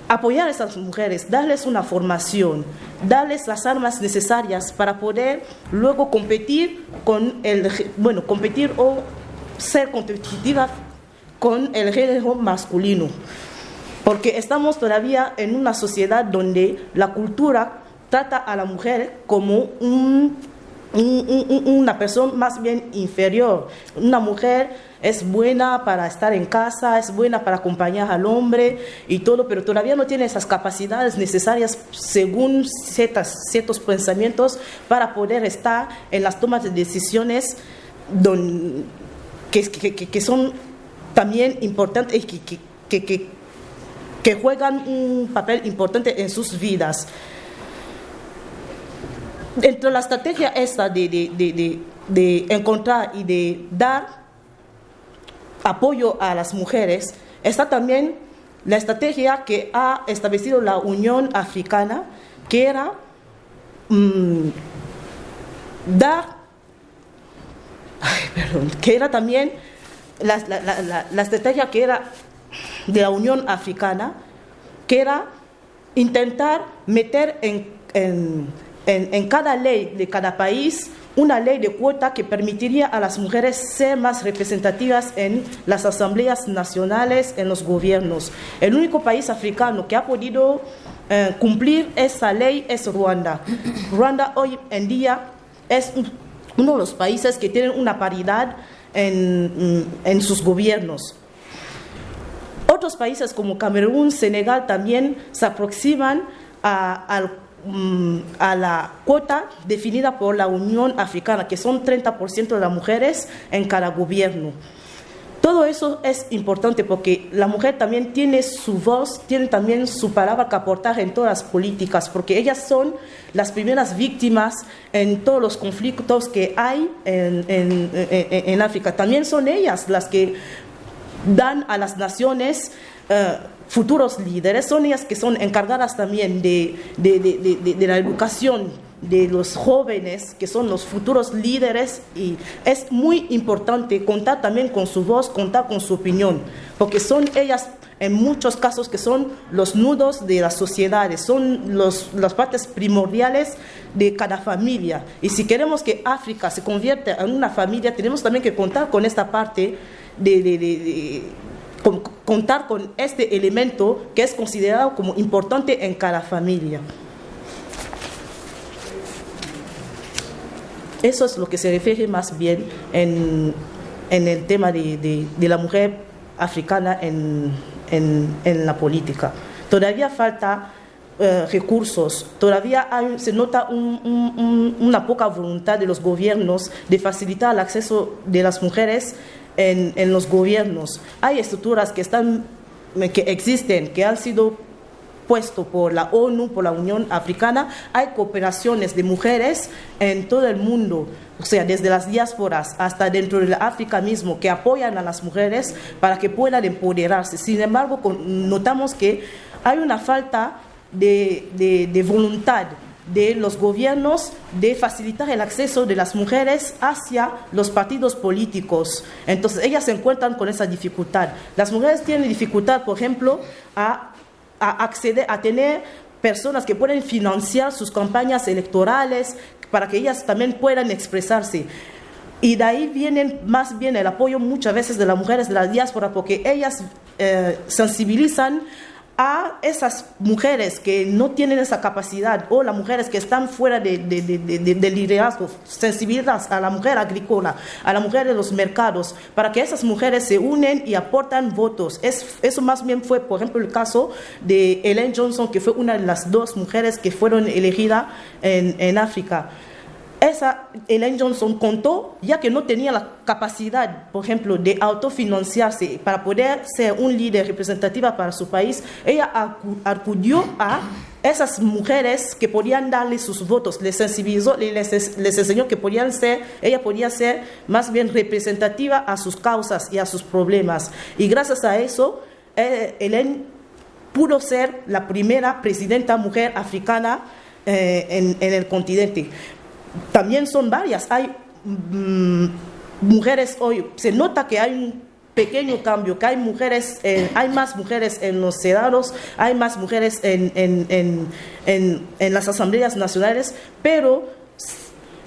apoyar a esas mujeres, darles una formación, darles las armas necesarias para poder luego competir competir o ser competitiva con el género masculino, porque estamos todavía en una sociedad donde la cultura trata a la mujer como una persona más bien inferior. Una mujer es buena para estar en casa, es buena para acompañar al hombre y todo, pero todavía no tiene esas capacidades necesarias según ciertos pensamientos para poder estar en las tomas de decisiones que son también importantes y que juegan un papel importante en sus vidas. Dentro de la estrategia esta de encontrar y de dar apoyo a las mujeres, está también la estrategia que ha establecido la Unión Africana, que era que era también la estrategia que era de la Unión Africana, que era intentar meter en cada ley de cada país una ley de cuota que permitiría a las mujeres ser más representativas en las asambleas nacionales, en los gobiernos. El único país africano que ha podido cumplir esa ley es Ruanda. Ruanda hoy en día es uno de los países que tienen una paridad en sus gobiernos. Otros países como Camerún, Senegal también se aproximan a la cuota definida por la Unión Africana, que son 30% de las mujeres en cada gobierno. Todo eso es importante porque la mujer también tiene su voz, tiene también su palabra que aportar en todas las políticas, porque ellas son las primeras víctimas en todos los conflictos que hay en África. También son ellas las que dan a las naciones futuros líderes, son ellas que son encargadas también de la educación de los jóvenes, que son los futuros líderes, y es muy importante contar también con su voz, contar con su opinión, porque son ellas en muchos casos que son los nudos de las sociedades, son las partes primordiales de cada familia. Y si queremos que África se convierta en una familia, tenemos también que contar con esta parte contar con este elemento que es considerado como importante en cada familia. Eso es lo que se refiere más bien en el tema de la mujer africana en la política. Todavía falta recursos, todavía se nota una poca voluntad de los gobiernos de facilitar el acceso de las mujeres en los gobiernos. Hay estructuras que existen, que han sido puestas por la ONU, por la Unión Africana. Hay cooperaciones de mujeres en todo el mundo, o sea, desde las diásporas hasta dentro de África mismo, que apoyan a las mujeres para que puedan empoderarse. Sin embargo, notamos que hay una falta de voluntad de los gobiernos de facilitar el acceso de las mujeres hacia los partidos políticos. Entonces, ellas se encuentran con esa dificultad. Las mujeres tienen dificultad, por ejemplo, a acceder, a tener personas que pueden financiar sus campañas electorales para que ellas también puedan expresarse. Y de ahí viene más bien el apoyo muchas veces de las mujeres de la diáspora, porque ellas sensibilizan a esas mujeres que no tienen esa capacidad, o las mujeres que están fuera de liderazgo, sensibilidad a la mujer agrícola, a la mujer de los mercados, para que esas mujeres se unen y aportan votos. Eso más bien fue, por ejemplo, el caso de Ellen Johnson, que fue una de las 2 mujeres que fueron elegidas en África. Esa Ellen Johnson contó, ya que no tenía la capacidad, por ejemplo, de autofinanciarse para poder ser un líder representativa para su país, ella acudió a esas mujeres que podían darle sus votos, les sensibilizó, les enseñó que ella podía ser más bien representativa a sus causas y a sus problemas. Y gracias a eso, Ellen pudo ser la primera presidenta mujer africana en el continente. También son varias. Hay mujeres hoy, se nota que hay un pequeño cambio, que hay mujeres, hay más mujeres en los senados, hay más mujeres en las asambleas nacionales, pero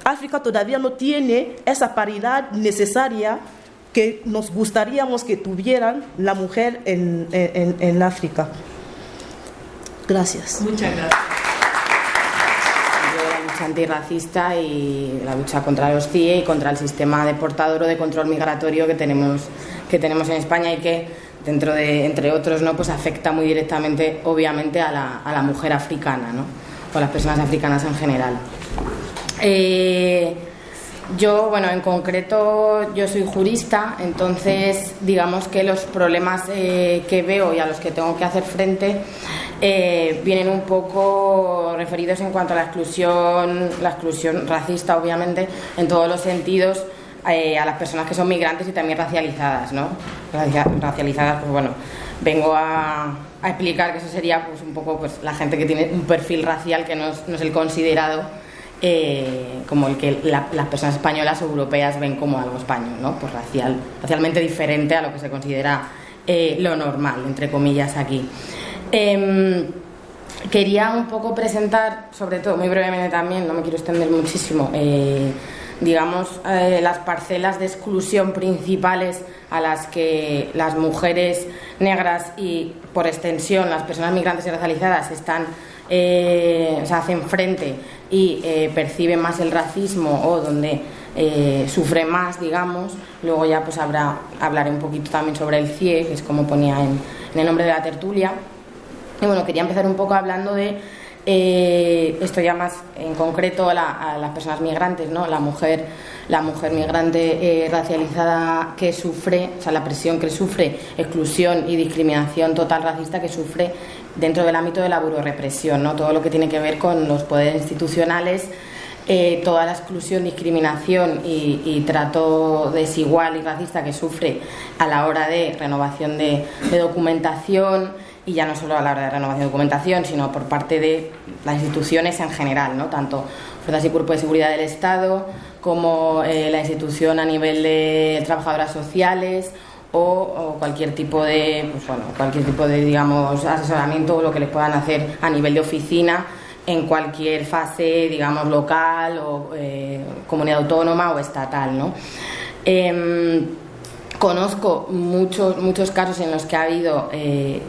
África todavía no tiene esa paridad necesaria que nos gustaríamos que tuvieran la mujer en África. Gracias. Muchas gracias. Antirracista y la lucha contra los CIE y contra el sistema deportador o de control migratorio que tenemos en España, y que dentro de, entre otros, ¿no?, pues afecta muy directamente, obviamente, a la mujer africana, ¿no?, o a las personas africanas en general. Yo, bueno, en concreto, yo soy jurista, entonces digamos que los problemas que veo y a los que tengo que hacer frente vienen un poco referidos en cuanto a la exclusión racista, obviamente, en todos los sentidos, a las personas que son migrantes y también racializadas, ¿no? Racializadas, pues bueno, vengo a explicar que eso sería pues un poco pues la gente que tiene un perfil racial que no es el considerado como el que las personas españolas o europeas ven como algo español, ¿no? Pues racialmente diferente a lo que se considera lo normal, entre comillas, aquí. Quería un poco presentar, sobre todo, muy brevemente también, no me quiero extender muchísimo, digamos, las parcelas de exclusión principales a las que las mujeres negras y, por extensión, las personas migrantes y racializadas están, hacen frente y perciben más el racismo, o donde sufren más, digamos. Luego ya pues hablaré un poquito también sobre el CIE, que es como ponía en el nombre de la tertulia. Y bueno, quería empezar un poco hablando de esto ya más en concreto a las personas migrantes, ¿no? La mujer migrante racializada que sufre, o sea, la presión que sufre, exclusión y discriminación total racista que sufre dentro del ámbito de la burorepresión, ¿no? Todo lo que tiene que ver con los poderes institucionales, toda la exclusión, discriminación y trato desigual y racista que sufre a la hora de renovación de documentación. Y ya no solo a la hora de renovación de documentación, sino por parte de las instituciones en general, ¿no? Tanto fuerzas y cuerpos de seguridad del Estado como la institución a nivel de trabajadoras sociales o cualquier tipo de, digamos, asesoramiento o lo que les puedan hacer a nivel de oficina en cualquier fase, digamos, local o comunidad autónoma o estatal, ¿no? Conozco muchos casos en los que ha habido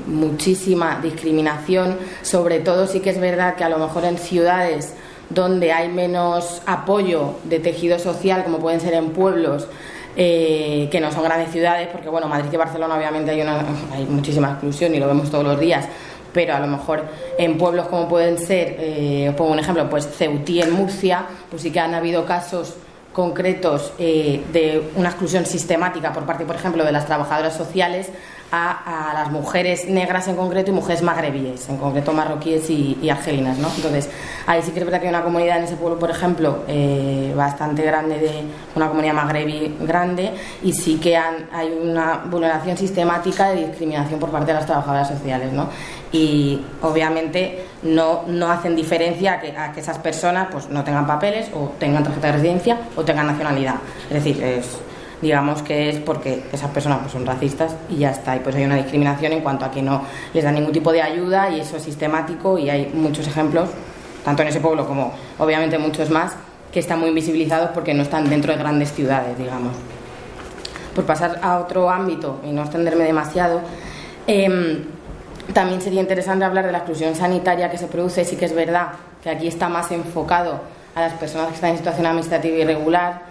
muchísima discriminación, sobre todo sí que es verdad que a lo mejor en ciudades donde hay menos apoyo de tejido social, como pueden ser en pueblos que no son grandes ciudades, porque bueno, Madrid y Barcelona obviamente hay muchísima exclusión y lo vemos todos los días, pero a lo mejor en pueblos como pueden ser, os pongo un ejemplo, pues Ceutí en Murcia, pues sí que han habido casos concretos de una exclusión sistemática por parte, por ejemplo, de las trabajadoras sociales a las mujeres negras en concreto y mujeres magrebíes, en concreto marroquíes y argelinas, ¿no? Entonces, ahí sí que es verdad que hay una comunidad en ese pueblo, por ejemplo, bastante grande, una comunidad magrebí grande, y sí que hay una vulneración sistemática de discriminación por parte de las trabajadoras sociales, ¿no? Y obviamente no hacen diferencia a que esas personas pues no tengan papeles o tengan tarjeta de residencia o tengan nacionalidad. Es decir, digamos que es porque esas personas pues son racistas y ya está, y pues hay una discriminación en cuanto a que no les dan ningún tipo de ayuda, y eso es sistemático, y hay muchos ejemplos, tanto en ese pueblo como obviamente muchos más, que están muy invisibilizados porque no están dentro de grandes ciudades, digamos. Por pasar a otro ámbito y no extenderme demasiado, también sería interesante hablar de la exclusión sanitaria que se produce. Sí que es verdad que aquí está más enfocado a las personas que están en situación administrativa irregular,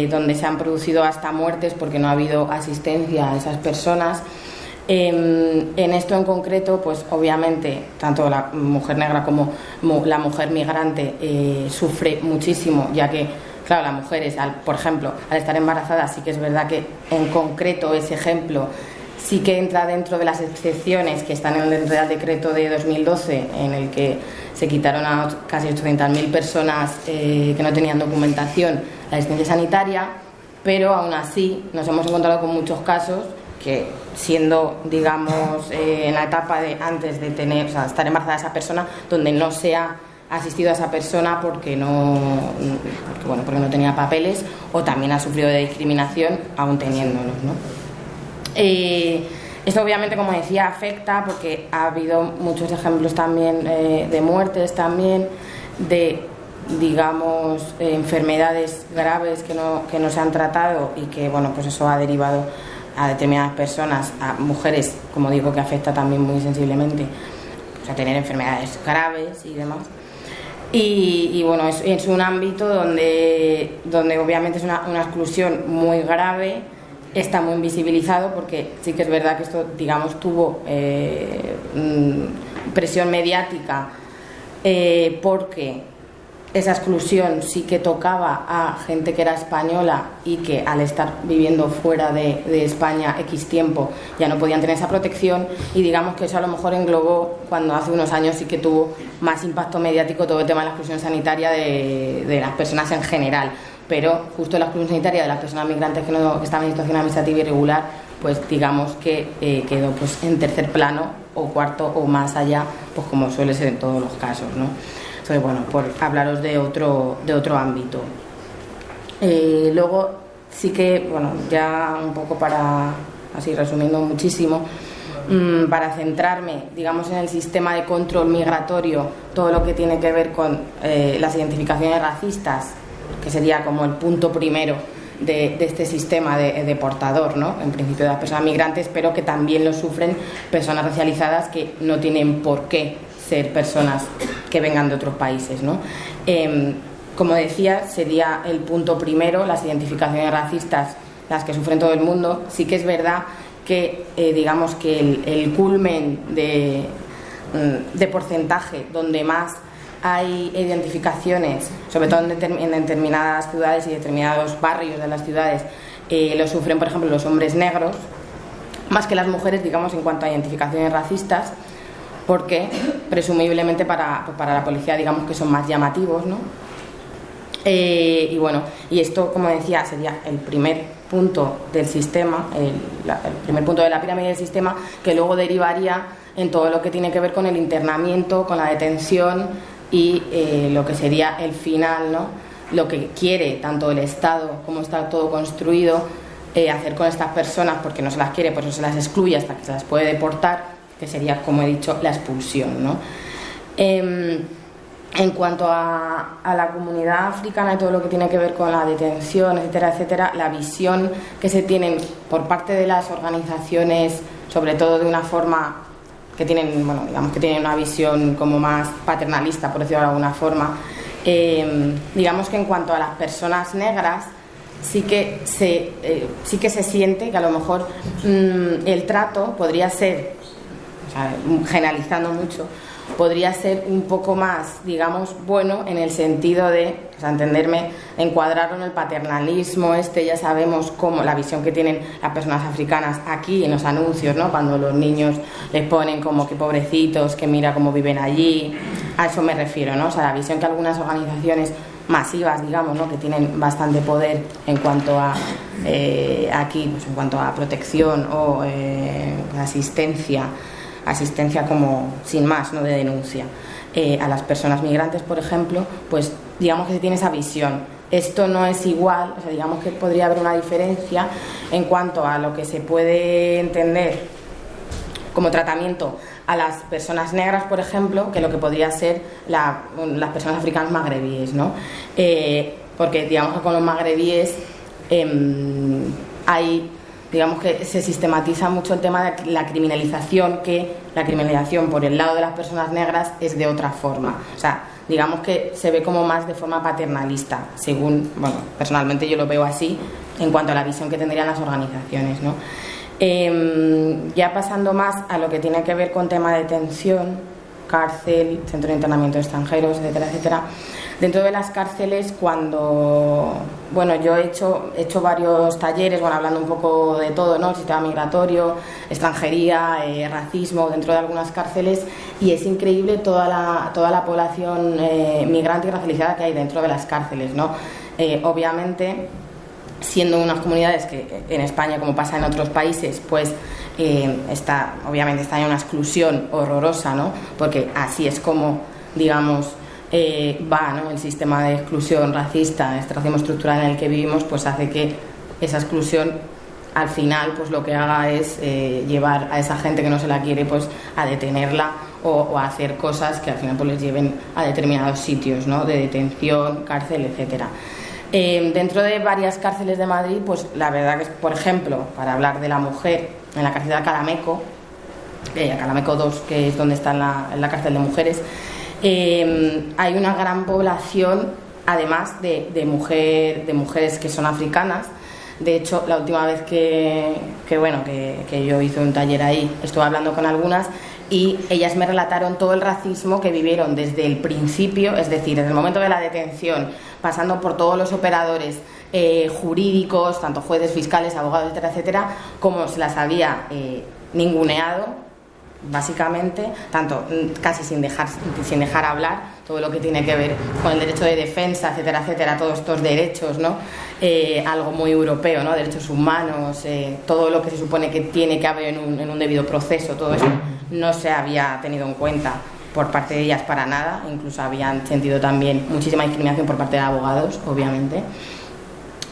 donde se han producido hasta muertes porque no ha habido asistencia a esas personas. En esto en concreto, pues obviamente tanto la mujer negra como la mujer migrante sufre muchísimo, ya que claro, las mujeres, por ejemplo, al estar embarazadas, sí que es verdad que en concreto ese ejemplo sí que entra dentro de las excepciones que están en el Real Decreto de 2012, en el que se quitaron a casi 800.000 personas que no tenían documentación la asistencia sanitaria, pero aún así nos hemos encontrado con muchos casos que, siendo, digamos, en la etapa de antes de tener, o sea, estar embarazada esa persona, donde no se ha asistido a esa persona porque no tenía papeles, o también ha sufrido de discriminación aún teniéndolos, ¿no? Esto obviamente, como decía, afecta porque ha habido muchos ejemplos también de muertes, también de, digamos, enfermedades graves que no se han tratado, y que bueno, pues eso ha derivado a determinadas personas, a mujeres, como digo, que afecta también muy sensiblemente, o sea, tener enfermedades graves y demás. Y bueno, es un ámbito donde obviamente es una exclusión muy grave. Está muy invisibilizado porque sí que es verdad que esto, digamos, tuvo presión mediática porque esa exclusión sí que tocaba a gente que era española y que al estar viviendo fuera de España X tiempo ya no podían tener esa protección, y digamos que eso a lo mejor englobó, cuando hace unos años sí que tuvo más impacto mediático todo el tema de la exclusión sanitaria de las personas en general. Pero justo la exclusión sanitaria de las personas migrantes que estaban en situación administrativa irregular, pues digamos que quedó pues en tercer plano o cuarto o más allá, pues como suele ser en todos los casos, ¿no? Entonces, bueno, por hablaros de otro ámbito. Luego sí que, bueno, ya un poco para, así resumiendo muchísimo, para centrarme, digamos, en el sistema de control migratorio, todo lo que tiene que ver con las identificaciones racistas que sería como el punto primero de este sistema deportador, ¿no? En principio de las personas migrantes, pero que también lo sufren personas racializadas que no tienen por qué ser personas que vengan de otros países, ¿no? Como decía, sería el punto primero, las identificaciones racistas, las que sufren todo el mundo. Sí que es verdad que digamos que el culmen de porcentaje donde más hay identificaciones, sobre todo en determinadas ciudades y determinados barrios de las ciudades, lo sufren, por ejemplo, los hombres negros, más que las mujeres, digamos, en cuanto a identificaciones racistas, porque presumiblemente para la policía, digamos, que son más llamativos, ¿no? Y bueno, y esto, como decía, sería el primer punto del sistema, el primer punto de la pirámide del sistema, que luego derivaría en todo lo que tiene que ver con el internamiento, con la detención y lo que sería el final, ¿no? Lo que quiere tanto el Estado, como está todo construido, hacer con estas personas, porque no se las quiere, por eso se las excluye hasta que se las puede deportar, que sería, como he dicho, la expulsión, ¿no? En cuanto a la comunidad africana y todo lo que tiene que ver con la detención, etcétera, etcétera, la visión que se tienen por parte de las organizaciones, sobre todo de una forma que tienen, bueno, digamos que tienen una visión como más paternalista, por decirlo de alguna forma, digamos que en cuanto a las personas negras sí que se siente que a lo mejor el trato podría ser, o sea, generalizando mucho, podría ser un poco más, digamos, bueno, en el sentido de, o sea, entenderme, encuadrarlo en el paternalismo ya sabemos cómo, la visión que tienen las personas africanas aquí en los anuncios, ¿no? Cuando los niños les ponen como que pobrecitos, que mira cómo viven allí, a eso me refiero, ¿no? O sea, la visión que algunas organizaciones masivas, digamos, ¿no? Que tienen bastante poder en cuanto a aquí, pues en cuanto a protección o asistencia como sin más, no de denuncia, a las personas migrantes, por ejemplo, pues digamos que se tiene esa visión. Esto no es igual, o sea, digamos que podría haber una diferencia en cuanto a lo que se puede entender como tratamiento a las personas negras, por ejemplo, que lo que podría ser las personas africanas magrebíes, ¿no? Porque digamos que con los magrebíes hay, digamos que se sistematiza mucho el tema de la criminalización, que la criminalización por el lado de las personas negras es de otra forma. O sea, digamos que se ve como más de forma paternalista, según, bueno, personalmente yo lo veo así, en cuanto a la visión que tendrían las organizaciones, ¿no? Ya pasando más a lo que tiene que ver con tema de detención, cárcel, centro de internamiento de extranjeros, etcétera, etcétera. Dentro de las cárceles, cuando, bueno, yo he hecho varios talleres, bueno, hablando un poco de todo, ¿no? El sistema migratorio, extranjería, racismo dentro de algunas cárceles, y es increíble toda la población migrante y racializada que hay dentro de las cárceles, ¿no? Obviamente, siendo unas comunidades que en España, como pasa en otros países, pues obviamente está en una exclusión horrorosa, ¿no? Porque así es como, digamos, va, ¿no? El sistema de exclusión racista, este racismo estructural en el que vivimos, pues hace que esa exclusión al final pues lo que haga es llevar a esa gente que no se la quiere pues a detenerla o a hacer cosas que al final pues les lleven a determinados sitios, ¿no? De detención, cárcel, etcétera. Dentro de varias cárceles de Madrid, pues la verdad que, por ejemplo, para hablar de la mujer, en la cárcel de Alcalameco, Alcalameco 2, que es donde está en la cárcel de mujeres, hay una gran población, además de mujeres que son africanas. De hecho, la última vez que yo hice un taller ahí, estuve hablando con algunas y ellas me relataron todo el racismo que vivieron desde el principio, es decir, desde el momento de la detención, pasando por todos los operadores jurídicos, tanto jueces, fiscales, abogados, etcétera, etcétera, como se las había ninguneado, básicamente, tanto casi sin dejar hablar, todo lo que tiene que ver con el derecho de defensa, etcétera, etcétera, todos estos derechos, ¿no? Algo muy europeo, ¿no? Derechos humanos, todo lo que se supone que tiene que haber en un debido proceso, todo eso no se había tenido en cuenta por parte de ellas para nada, incluso habían sentido también muchísima discriminación por parte de abogados, obviamente.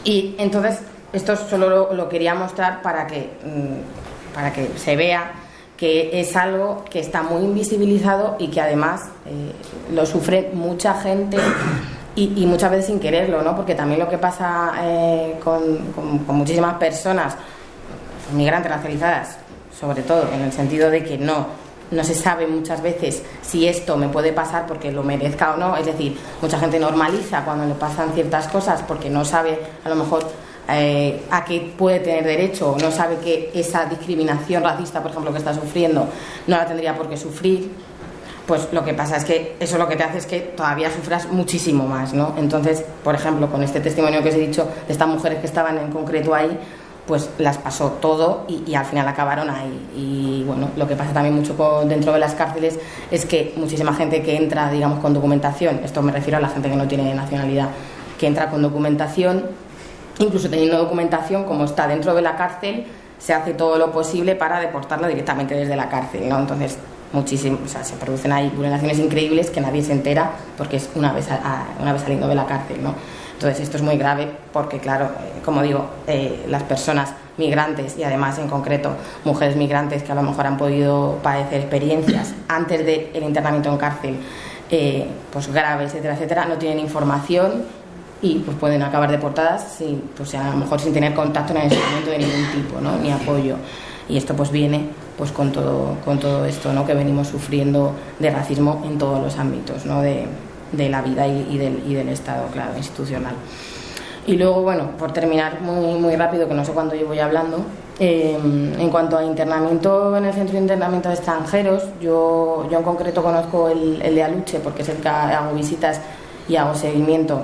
Y entonces esto solo lo quería mostrar para que se vea que es algo que está muy invisibilizado y que además lo sufre mucha gente y muchas veces sin quererlo, ¿no? Porque también lo que pasa con muchísimas personas migrantes racializadas, sobre todo en el sentido de que no se sabe muchas veces si esto me puede pasar porque lo merezca o no. Es decir, mucha gente normaliza cuando le pasan ciertas cosas porque no sabe a lo mejor a qué puede tener derecho, no sabe que esa discriminación racista, por ejemplo, que está sufriendo, no la tendría por qué sufrir. Pues lo que pasa es que eso lo que te hace es que todavía sufras muchísimo más, ¿no? Entonces, por ejemplo, con este testimonio que os he dicho de estas mujeres que estaban en concreto ahí, pues las pasó todo y al final acabaron ahí. Y bueno, lo que pasa también mucho dentro de las cárceles es que muchísima gente que entra, digamos, con documentación, esto me refiero a la gente que no tiene nacionalidad, que entra con documentación, incluso teniendo documentación, como está dentro de la cárcel, se hace todo lo posible para deportarlo directamente desde la cárcel, ¿no? Entonces, se producen ahí vulneraciones increíbles que nadie se entera porque es una vez saliendo de la cárcel, ¿no? Entonces esto es muy grave porque, claro, como digo, las personas migrantes y además en concreto mujeres migrantes que a lo mejor han podido padecer experiencias antes del internamiento en cárcel, pues graves, etcétera, etcétera, no tienen información y pues pueden acabar deportadas pues a lo mejor sin tener contacto en el seguimiento de ningún tipo, ¿no? Ni apoyo. Y esto pues viene pues con todo esto, ¿no? Que venimos sufriendo de racismo en todos los ámbitos, ¿no? de la vida y del Estado, claro, institucional. Y luego, bueno, por terminar muy, muy rápido, que no sé cuánto llevo ya hablando, en cuanto a internamiento en el Centro de Internamiento de Extranjeros, yo en concreto conozco el de Aluche porque es el que hago visitas y hago seguimiento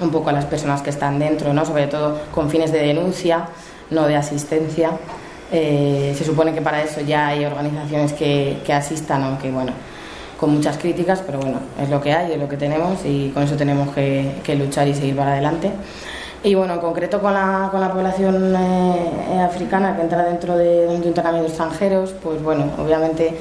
un poco a las personas que están dentro, ¿no? Sobre todo con fines de denuncia, no de asistencia. Se supone que para eso ya hay organizaciones que asistan, aunque bueno, con muchas críticas, pero bueno, es lo que hay, es lo que tenemos y con eso tenemos que luchar y seguir para adelante. Y bueno, en concreto con la población africana que entra dentro de internamiento de extranjeros, pues bueno, obviamente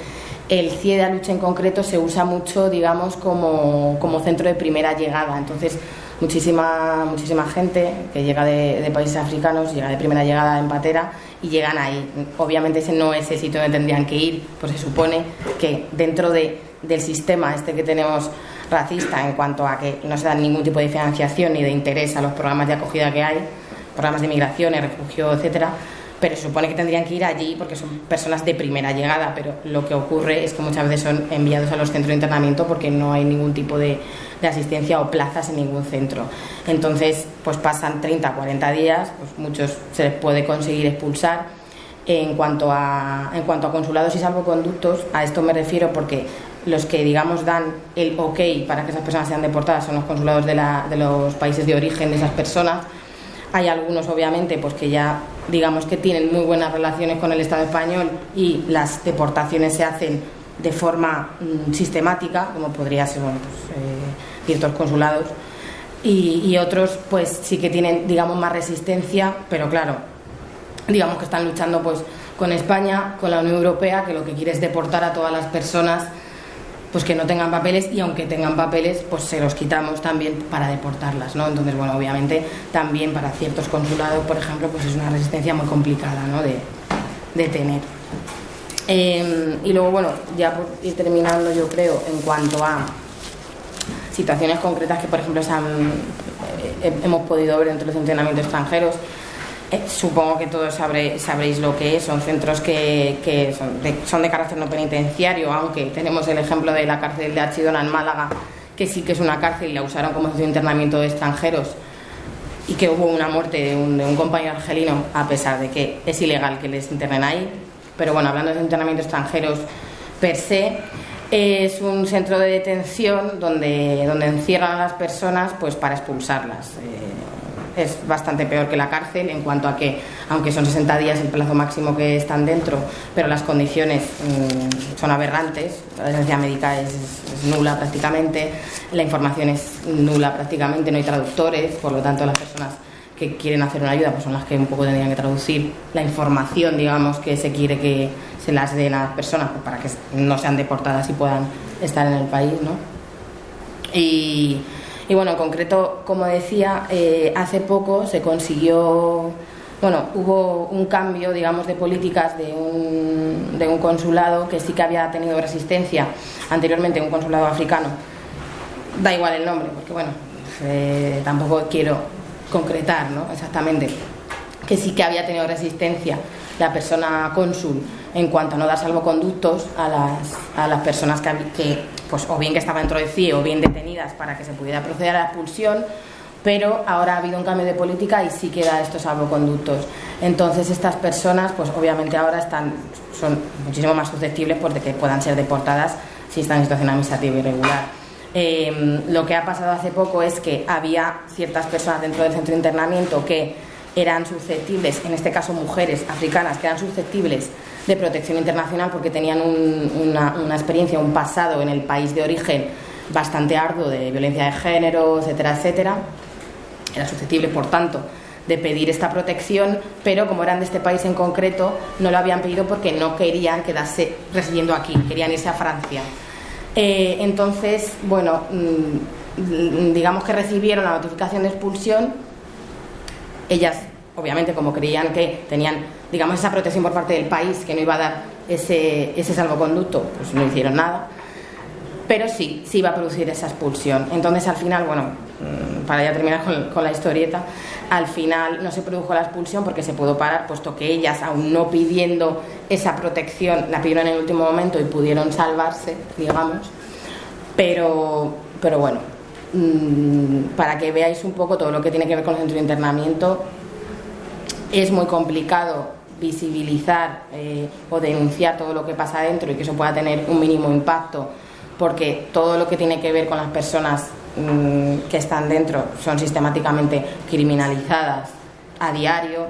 el CIE de Aluche en concreto se usa mucho, digamos, como centro de primera llegada. Entonces, muchísima gente que llega de países africanos, llega de primera llegada en patera y llegan ahí. Obviamente ese no es el sitio donde tendrían que ir, pues se supone que dentro del sistema que tenemos racista, en cuanto a que no se da ningún tipo de financiación ni de interés a los programas de acogida que hay, programas de migración, refugio, etcétera, pero se supone que tendrían que ir allí porque son personas de primera llegada, pero lo que ocurre es que muchas veces son enviados a los centros de internamiento porque no hay ningún tipo de asistencia o plazas en ningún centro. Entonces, pues pasan 30, 40 días, pues muchos se les puede conseguir expulsar. En cuanto a consulados y salvoconductos, a esto me refiero porque los que, digamos, dan el ok para que esas personas sean deportadas son los consulados de los países de origen de esas personas. Hay algunos, obviamente, pues que ya, digamos, que tienen muy buenas relaciones con el Estado español y las deportaciones se hacen de forma sistemática, como podría ser, bueno, pues, ciertos consulados, y otros, pues sí que tienen, digamos, más resistencia, pero claro, digamos que están luchando pues con España, con la Unión Europea, que lo que quiere es deportar a todas las personas pues que no tengan papeles, y aunque tengan papeles pues se los quitamos también para deportarlas, ¿no? Entonces, bueno, obviamente también para ciertos consulados, por ejemplo, pues es una resistencia muy complicada, ¿no? de tener. Y luego, bueno, ya por ir terminando, yo creo, en cuanto a situaciones concretas que, por ejemplo, hemos podido ver dentro de los entrenamientos extranjeros, supongo que todos sabréis lo que es. Son centros que son de carácter no penitenciario, aunque tenemos el ejemplo de la cárcel de Archidona en Málaga, que sí que es una cárcel y la usaron como centro de internamiento de extranjeros, y que hubo una muerte de un compañero argelino, a pesar de que es ilegal que les internen ahí. Pero bueno, hablando de internamiento de extranjeros per se, es un centro de detención donde encierran a las personas pues para expulsarlas. Es bastante peor que la cárcel en cuanto a que, aunque son 60 días el plazo máximo que están dentro, pero las condiciones son aberrantes. La asistencia médica es nula prácticamente, la información es nula prácticamente, no hay traductores, por lo tanto las personas que quieren hacer una ayuda pues son las que un poco tendrían que traducir la información, digamos, que se quiere que se las den a las personas pues para que no sean deportadas y puedan estar en el país, ¿no? Y bueno, en concreto, como decía, hace poco se consiguió, bueno, hubo un cambio, digamos, de políticas de un consulado que sí que había tenido resistencia anteriormente, un consulado africano. Da igual el nombre, porque bueno, tampoco quiero concretar, ¿no?, exactamente, que sí que había tenido resistencia la persona cónsul en cuanto a no dar salvoconductos a las personas que pues o bien que estaban dentro de CIE o bien detenidas para que se pudiera proceder a la expulsión, pero ahora ha habido un cambio de política y sí que da estos salvoconductos. Entonces estas personas pues obviamente ahora son muchísimo más susceptibles pues, de que puedan ser deportadas si están en situación administrativa irregular. Lo que ha pasado hace poco es que había ciertas personas dentro del centro de internamiento que eran susceptibles, en este caso mujeres africanas, que eran susceptibles de protección internacional porque tenían una experiencia, un pasado en el país de origen bastante arduo de violencia de género, etcétera, etcétera. Eran susceptibles, por tanto, de pedir esta protección, pero como eran de este país en concreto, no lo habían pedido porque no querían quedarse residiendo aquí, querían irse a Francia. Entonces, bueno, digamos que recibieron la notificación de expulsión. Ellas, obviamente, como creían que tenían, digamos, esa protección por parte del país, que no iba a dar ese salvoconducto, pues no hicieron nada. Pero sí iba a producir esa expulsión. Entonces, al final, bueno, para ya terminar con la historieta, al final no se produjo la expulsión porque se pudo parar, puesto que ellas, aún no pidiendo esa protección, la pidieron en el último momento y pudieron salvarse, digamos. Pero bueno, para que veáis un poco todo lo que tiene que ver con el centro de internamiento, es muy complicado visibilizar o denunciar todo lo que pasa dentro y que eso pueda tener un mínimo impacto, porque todo lo que tiene que ver con las personas que están dentro son sistemáticamente criminalizadas a diario.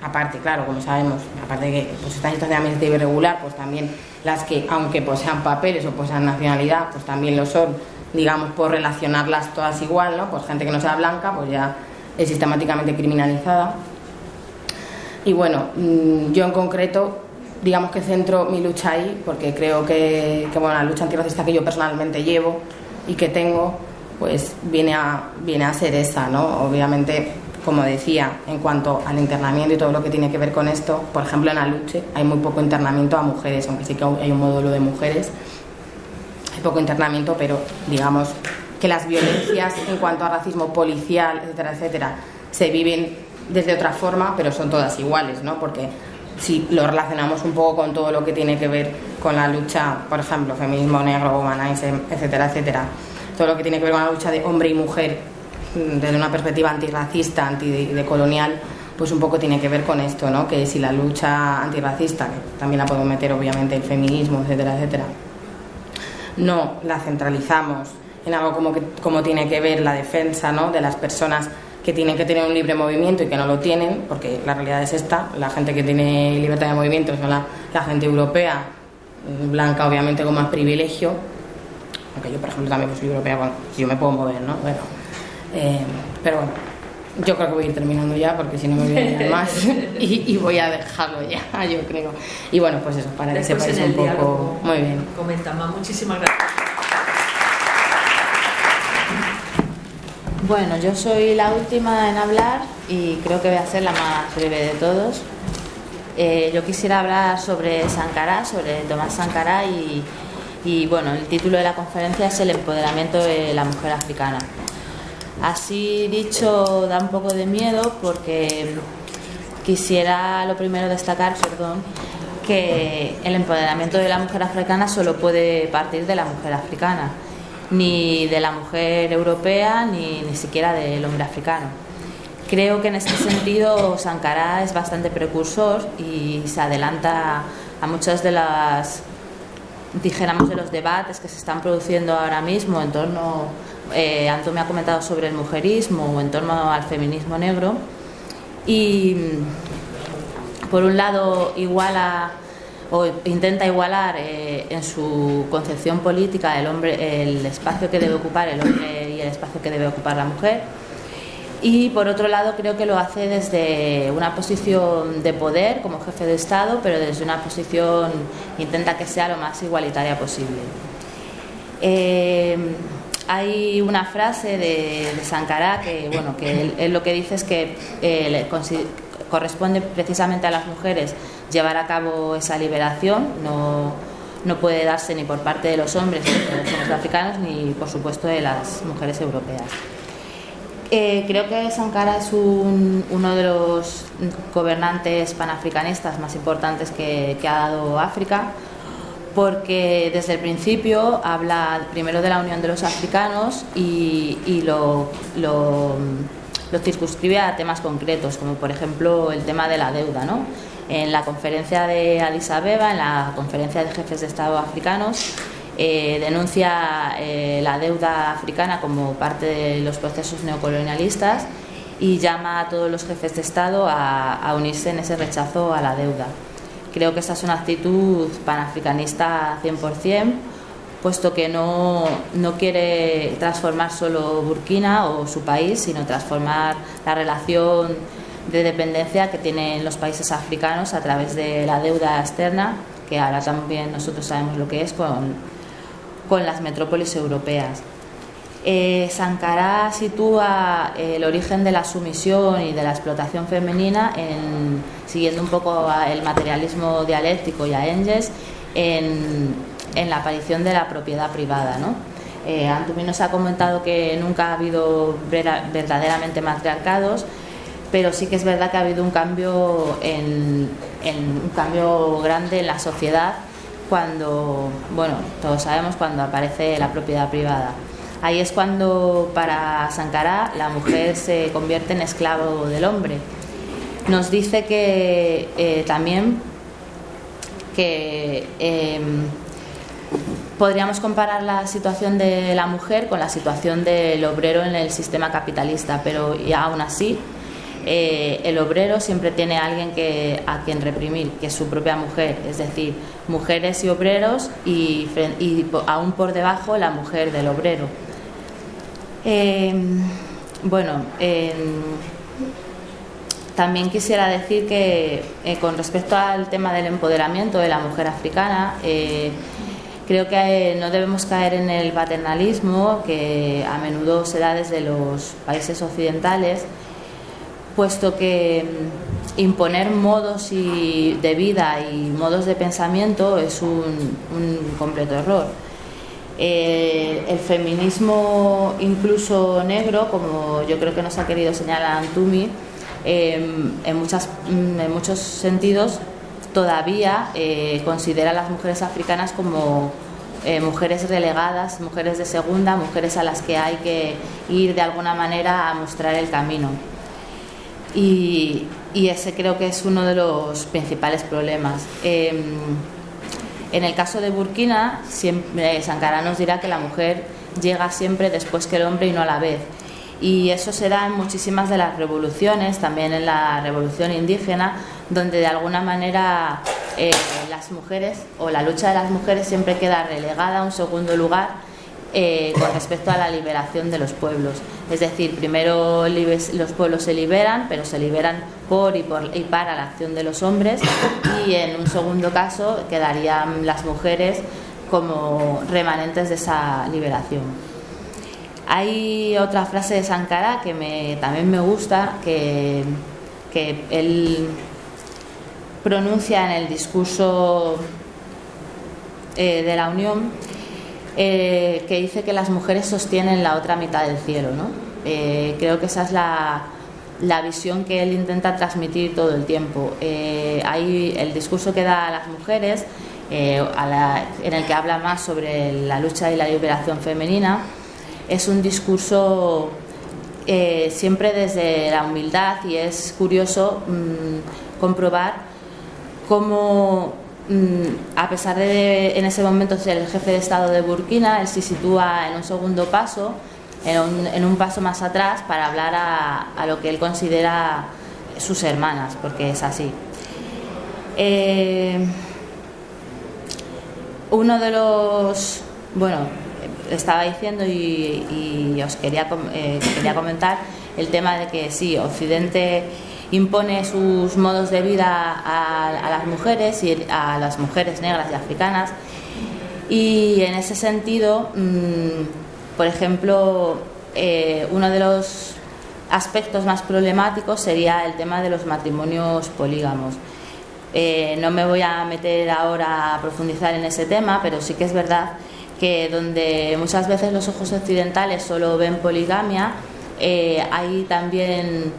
Aparte, claro, como sabemos, aparte de que pues, están en situación administrativa irregular, pues también las que, aunque posean papeles o posean nacionalidad, pues también lo son, digamos, por relacionarlas todas igual, ¿no? Pues gente que no sea blanca, pues ya es sistemáticamente criminalizada. Y bueno, yo en concreto, digamos que centro mi lucha ahí, porque creo que bueno, la lucha antirracista que yo personalmente llevo y que tengo, pues viene a ser esa, ¿no? Obviamente, como decía, en cuanto al internamiento y todo lo que tiene que ver con esto, por ejemplo, en Aluche hay muy poco internamiento a mujeres, aunque sí que hay un módulo de mujeres, hay poco internamiento, pero digamos que las violencias en cuanto a racismo policial, etcétera, etcétera, se viven desde otra forma, pero son todas iguales, ¿no? Porque si lo relacionamos un poco con todo lo que tiene que ver con la lucha, por ejemplo, feminismo negro, humanismo, etcétera, etcétera, todo lo que tiene que ver con la lucha de hombre y mujer desde una perspectiva antirracista, antidecolonial, pues un poco tiene que ver con esto, ¿no? Que si la lucha antirracista, que también la podemos meter obviamente el feminismo, etcétera, etcétera, no la centralizamos en algo como tiene que ver la defensa, ¿no? De las personas que tienen que tener un libre movimiento y que no lo tienen, porque la realidad es esta, la gente que tiene libertad de movimiento son la gente europea, blanca obviamente con más privilegio, aunque yo por ejemplo también soy europea, bueno, si yo me puedo mover, ¿no? Bueno, pero bueno, yo creo que voy a ir terminando ya porque si no me voy a liar más y voy a dejarlo ya, yo creo. Y bueno, pues eso, para que sepáis un poco. Muy bien. Comentamos, muchísimas gracias. Bueno, yo soy la última en hablar y creo que voy a ser la más breve de todos. Yo quisiera hablar sobre Sankara, sobre Thomas Sankara y bueno, el título de la conferencia es El empoderamiento de la mujer africana. Así dicho, da un poco de miedo porque quisiera lo primero destacar, que el empoderamiento de la mujer africana solo puede partir de la mujer africana, ni de la mujer europea ni siquiera del hombre africano. Creo que en este sentido Sankara es bastante precursor y se adelanta a muchas de las, dijéramos, de los debates que se están produciendo ahora mismo en torno, Anto me ha comentado sobre el mujerismo o en torno al feminismo negro, y por un lado iguala o intenta igualar en su concepción política el espacio que debe ocupar el hombre y el espacio que debe ocupar la mujer, y por otro lado creo que lo hace desde una posición de poder como jefe de Estado, pero desde una posición, intenta que sea lo más igualitaria posible. Hay una frase de Sankara que, bueno, que él lo que dice es que corresponde precisamente a las mujeres llevar a cabo esa liberación, no puede darse ni por parte de los hombres africanos ni por supuesto de las mujeres europeas. Creo que Sankara es uno de los gobernantes panafricanistas más importantes que ha dado África, porque desde el principio habla primero de la unión de los africanos y lo circunscribe a temas concretos, como por ejemplo el tema de la deuda, ¿no? En la conferencia de Addis Abeba, en la conferencia de jefes de Estado africanos, denuncia la deuda africana como parte de los procesos neocolonialistas y llama a todos los jefes de Estado a unirse en ese rechazo a la deuda. Creo que esa es una actitud panafricanista 100%, puesto que no quiere transformar solo Burkina o su país, sino transformar la relación de dependencia que tienen los países africanos a través de la deuda externa, que ahora también nosotros sabemos lo que es, con las metrópolis europeas. Sankara sitúa el origen de la sumisión y de la explotación femenina, siguiendo un poco el materialismo dialéctico y a Engels, en la aparición de la propiedad privada, ¿no? Antumi nos ha comentado que nunca ha habido verdaderamente matriarcados, pero sí que es verdad que ha habido un cambio grande en la sociedad cuando, bueno, todos sabemos, cuando aparece la propiedad privada. Ahí es cuando, para Sankara, la mujer se convierte en esclavo del hombre. Nos dice que también que podríamos comparar la situación de la mujer con la situación del obrero en el sistema capitalista, pero aún así el obrero siempre tiene a alguien a quien reprimir, que es su propia mujer, es decir, mujeres y obreros y aún por debajo la mujer del obrero. También quisiera decir que con respecto al tema del empoderamiento de la mujer africana, creo que no debemos caer en el paternalismo que a menudo se da desde los países occidentales, puesto que imponer modos de vida y modos de pensamiento es un completo error. El feminismo, incluso negro, como yo creo que nos ha querido señalar Antumi, en muchos sentidos todavía considera a las mujeres africanas como mujeres relegadas, mujeres de segunda, mujeres a las que hay que ir de alguna manera a mostrar el camino. Y ese creo que es uno de los principales problemas. En el caso de Burkina, siempre Sankara nos dirá que la mujer llega siempre después que el hombre y no a la vez. Y eso se da en muchísimas de las revoluciones, también en la revolución indígena, donde de alguna manera las mujeres o la lucha de las mujeres siempre queda relegada a un segundo lugar con respecto a la liberación de los pueblos. Es decir, primero los pueblos se liberan, pero se liberan por y para la acción de los hombres, y en un segundo caso quedarían las mujeres como remanentes de esa liberación. Hay otra frase de Sankara que también me gusta, que él pronuncia en el discurso de la Unión, que dice que las mujeres sostienen la otra mitad del cielo, ¿no? Creo que esa es la visión que él intenta transmitir todo el tiempo. Hay el discurso que da a las mujeres, en el que habla más sobre la lucha y la liberación femenina. Es un discurso siempre desde la humildad, y es curioso comprobar cómo, a pesar de en ese momento ser el jefe de Estado de Burkina, él se sitúa en un segundo paso, en un paso más atrás, para hablar a lo que él considera sus hermanas, porque es así. Uno de los... estaba diciendo y os quería comentar el tema de que sí, Occidente impone sus modos de vida a las mujeres y a las mujeres negras y africanas, y en ese sentido, por ejemplo, uno de los aspectos más problemáticos sería el tema de los matrimonios polígamos. No me voy a meter ahora a profundizar en ese tema, pero sí que es verdad que donde muchas veces los ojos occidentales solo ven poligamia, hay también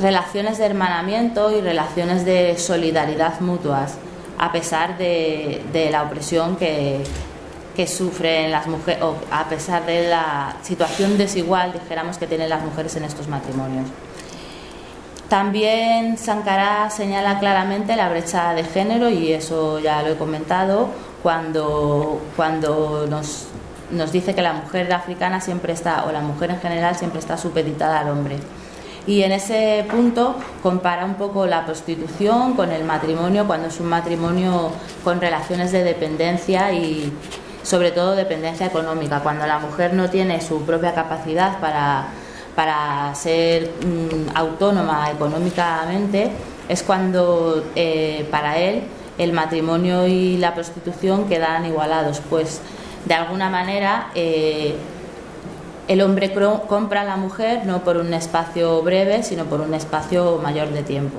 relaciones de hermanamiento y relaciones de solidaridad mutuas, a pesar de la opresión que sufren las mujeres, o a pesar de la situación desigual, dijéramos, que tienen las mujeres en estos matrimonios. También Sankara señala claramente la brecha de género, y eso ya lo he comentado, cuando nos dice que la mujer africana siempre está, o la mujer en general, siempre está supeditada al hombre. Y en ese punto compara un poco la prostitución con el matrimonio, cuando es un matrimonio con relaciones de dependencia y sobre todo dependencia económica, cuando la mujer no tiene su propia capacidad para ser autónoma económicamente, es cuando para él el matrimonio y la prostitución quedan igualados, pues de alguna manera el hombre compra a la mujer no por un espacio breve, sino por un espacio mayor de tiempo.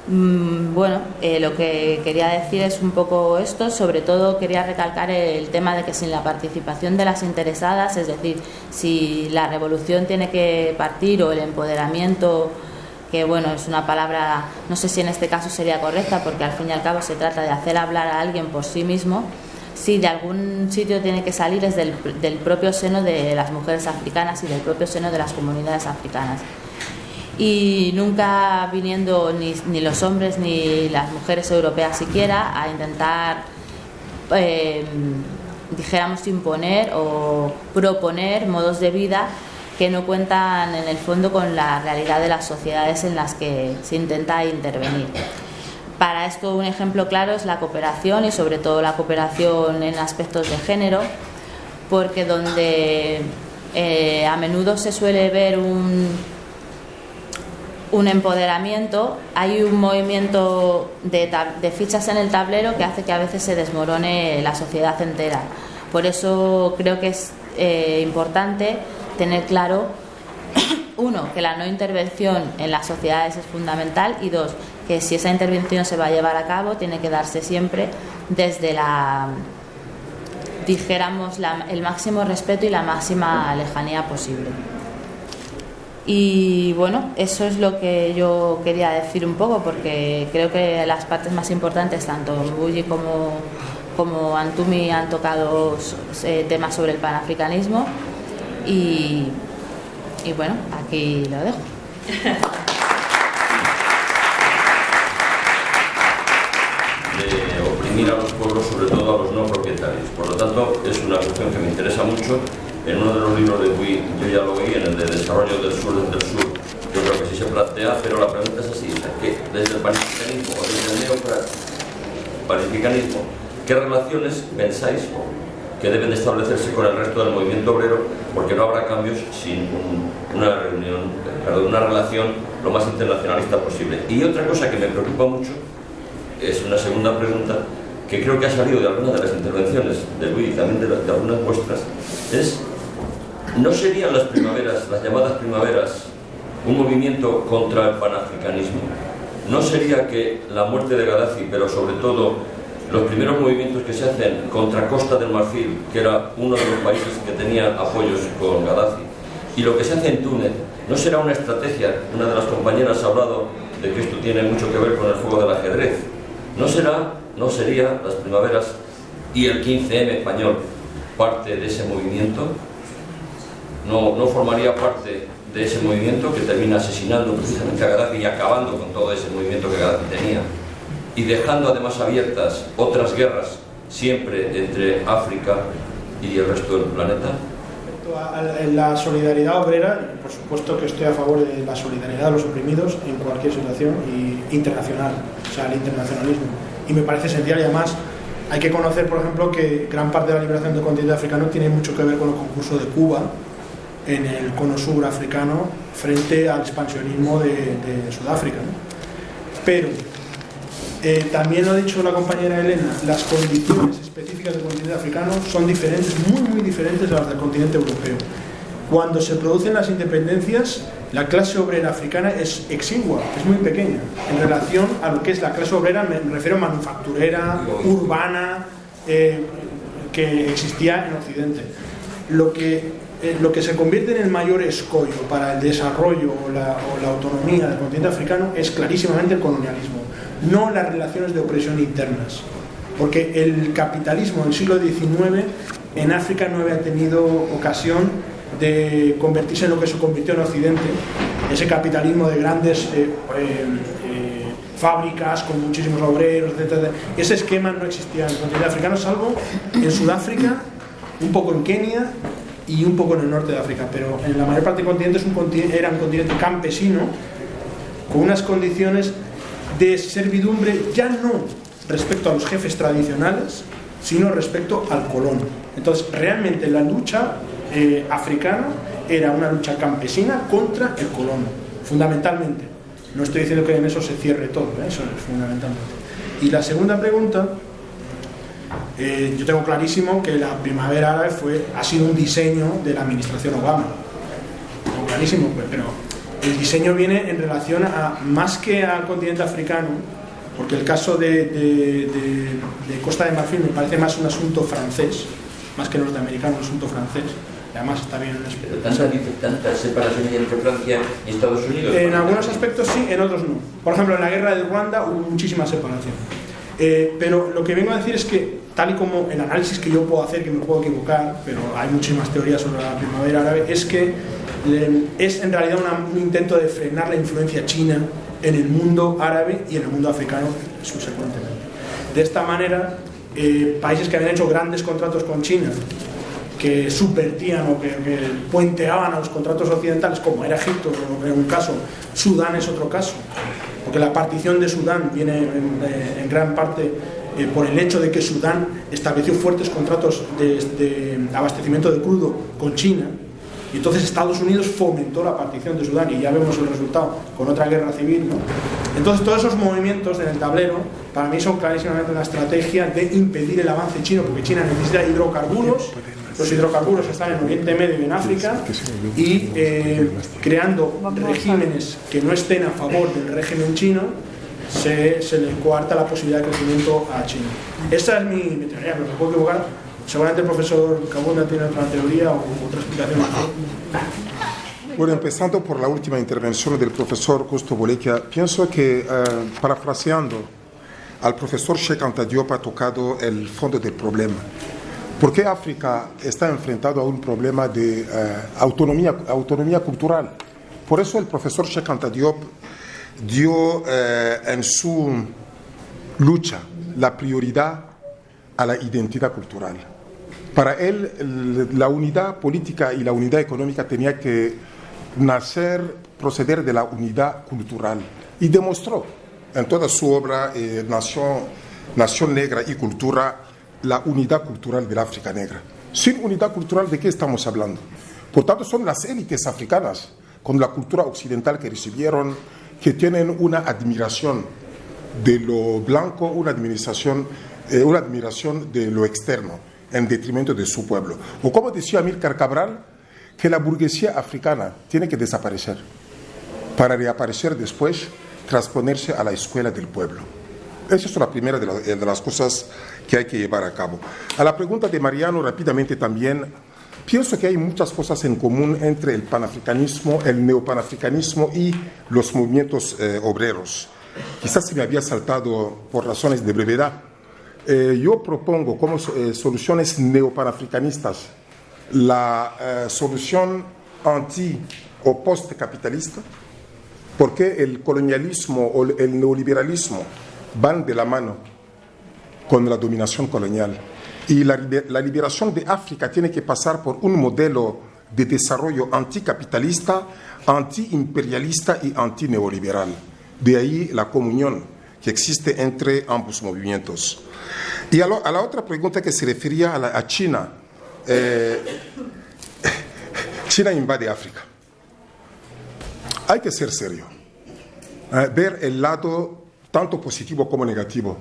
Lo que quería decir es un poco esto. Sobre todo quería recalcar el tema de que sin la participación de las interesadas, es decir, si la revolución tiene que partir, o el empoderamiento, que bueno, es una palabra, no sé si en este caso sería correcta, porque al fin y al cabo se trata de hacer hablar a alguien por sí mismo, si de algún sitio tiene que salir es del propio seno de las mujeres africanas y del propio seno de las comunidades africanas. Y nunca viniendo ni los hombres ni las mujeres europeas siquiera a intentar, dijéramos, imponer o proponer modos de vida que no cuentan en el fondo con la realidad de las sociedades en las que se intenta intervenir. Para esto un ejemplo claro es la cooperación, y sobre todo la cooperación en aspectos de género, porque donde a menudo se suele ver un empoderamiento, hay un movimiento de fichas en el tablero que hace que a veces se desmorone la sociedad entera. Por eso creo que es importante tener claro, uno, que la no intervención en las sociedades es fundamental, y dos, que si esa intervención se va a llevar a cabo tiene que darse siempre desde el máximo respeto y la máxima lejanía posible. Y bueno, eso es lo que yo quería decir un poco, porque creo que las partes más importantes, tanto Mbuyi como Antumi, han tocado temas sobre el panafricanismo, y bueno, aquí lo dejo. De oprimir a los pueblos, sobre todo a los no propietarios. Por lo tanto, es una cuestión que me interesa mucho. En uno de los libros de Bui, yo ya lo oí, en el de Desarrollo del Sur, yo creo que sí se plantea, pero la pregunta es así, que desde el panafricanismo o desde el neopanafricanismo, ¿qué relaciones pensáis que deben de establecerse con el resto del movimiento obrero? Porque no habrá cambios sin una relación lo más internacionalista posible. Y otra cosa que me preocupa mucho, es una segunda pregunta, que creo que ha salido de algunas de las intervenciones de Luis y también de algunas vuestras, es: ¿no serían las primaveras, las llamadas primaveras, un movimiento contra el panafricanismo? ¿No sería que la muerte de Gaddafi, pero sobre todo los primeros movimientos que se hacen contra Costa del Marfil, que era uno de los países que tenía apoyos con Gaddafi, y lo que se hace en Túnez, no será una estrategia? Una de las compañeras ha hablado de que esto tiene mucho que ver con el juego del ajedrez. ¿No sería las primaveras y el 15M español parte de ese movimiento? ¿No formaría parte de ese movimiento que termina asesinando precisamente a Gaddafi y acabando con todo ese movimiento que Gaddafi tenía, y dejando además abiertas otras guerras siempre entre África y el resto del planeta? La solidaridad obrera, por supuesto que estoy a favor de la solidaridad de los oprimidos en cualquier situación, y internacional, o sea, el internacionalismo, y me parece esencial. Y además hay que conocer, por ejemplo, que gran parte de la liberación del continente africano tiene mucho que ver con el concurso de Cuba en el cono sur africano frente al expansionismo de Sudáfrica, ¿no? Pero también lo ha dicho la compañera Elena, las condiciones específicas del continente africano son diferentes, muy diferentes a las del continente europeo. Cuando se producen las independencias, la clase obrera africana es exigua, es muy pequeña en relación a lo que es la clase obrera, me refiero a manufacturera, urbana, que existía en Occidente. lo que se convierte en el mayor escollo para el desarrollo o la autonomía del continente africano es clarísimamente el colonialismo, no las relaciones de opresión internas, porque el capitalismo del siglo XIX en África no había tenido ocasión de convertirse en lo que se convirtió en Occidente, ese capitalismo de grandes fábricas con muchísimos obreros, etc. Ese esquema no existía en el continente africano, salvo en Sudáfrica, un poco en Kenia y un poco en el norte de África, pero en la mayor parte del continente era un continente campesino con unas condiciones de servidumbre ya no respecto a los jefes tradicionales, sino respecto al colon. Entonces, realmente la lucha africana era una lucha campesina contra el colon, fundamentalmente. No estoy diciendo que en eso se cierre todo, eso es fundamentalmente. Y la segunda pregunta, yo tengo clarísimo que la primavera árabe ha sido un diseño de la administración Obama. Tengo clarísimo, pero el diseño viene en relación a, más que al continente africano, porque el caso de Costa de Marfil me parece más un asunto francés, más que norteamericano, un asunto francés. Además está bien. ¿Pero tanta separación entre Francia y Estados Unidos? En algunos aspectos sí, en otros no. Por ejemplo, en la guerra de Ruanda hubo muchísima separación. Pero lo que vengo a decir es que, tal y como el análisis que yo puedo hacer, que me puedo equivocar, pero hay muchísimas teorías sobre la primavera árabe, es que es en realidad un intento de frenar la influencia china en el mundo árabe y en el mundo africano subsecuentemente. De esta manera, países que habían hecho grandes contratos con China, que subvertían o que puenteaban a los contratos occidentales, como era Egipto en un caso, Sudán es otro caso, porque la partición de Sudán viene en gran parte por el hecho de que Sudán estableció fuertes contratos de abastecimiento de crudo con China, y entonces Estados Unidos fomentó la partición de Sudán, y ya vemos el resultado con otra guerra civil, ¿no? Entonces todos esos movimientos en el tablero para mí son clarísimamente una estrategia de impedir el avance chino, porque China necesita hidrocarburos. Los hidrocarburos están en Oriente Medio y en África, y creando regímenes que no estén a favor del régimen chino, se le coarta la posibilidad de crecimiento a China. Esa es mi teoría, pero me puedo equivocar. Seguramente el profesor Kabunda tiene otra teoría o otra explicación. Bueno, empezando por la última intervención del profesor Justo Bolequia, pienso que, parafraseando al profesor Cheikh Anta Diop, ha tocado el fondo del problema. ¿Por qué África está enfrentado a un problema de autonomía cultural? Por eso el profesor Cheikh Anta Diop dio en su lucha la prioridad a la identidad cultural. Para él, la unidad política y la unidad económica tenía que proceder de la unidad cultural. Y demostró en toda su obra Nación Negra y Cultura la unidad cultural del África Negra. Sin unidad cultural, ¿de qué estamos hablando? Por tanto, son las élites africanas con la cultura occidental que recibieron, que tienen una admiración de lo blanco, una admiración de lo externo, en detrimento de su pueblo. O como decía Amílcar Cabral, que la burguesía africana tiene que desaparecer para reaparecer después, transponerse a la escuela del pueblo. Esa es la primera de las cosas que hay que llevar a cabo. A la pregunta de Mariano, rápidamente también, pienso que hay muchas cosas en común entre el panafricanismo, el neopanafricanismo y los movimientos obreros. Quizás se me había saltado por razones de brevedad. Yo propongo como soluciones neopanafricanistas la solución anti o postcapitalista, porque el colonialismo o el neoliberalismo van de la mano con la dominación colonial, y la liberación de África tiene que pasar por un modelo de desarrollo anticapitalista, antiimperialista y antineoliberal. De ahí la comunión que existe entre ambos movimientos. Y a la otra pregunta que se refería a China, China invade África. Hay que ser serio, ver el lado tanto positivo como negativo.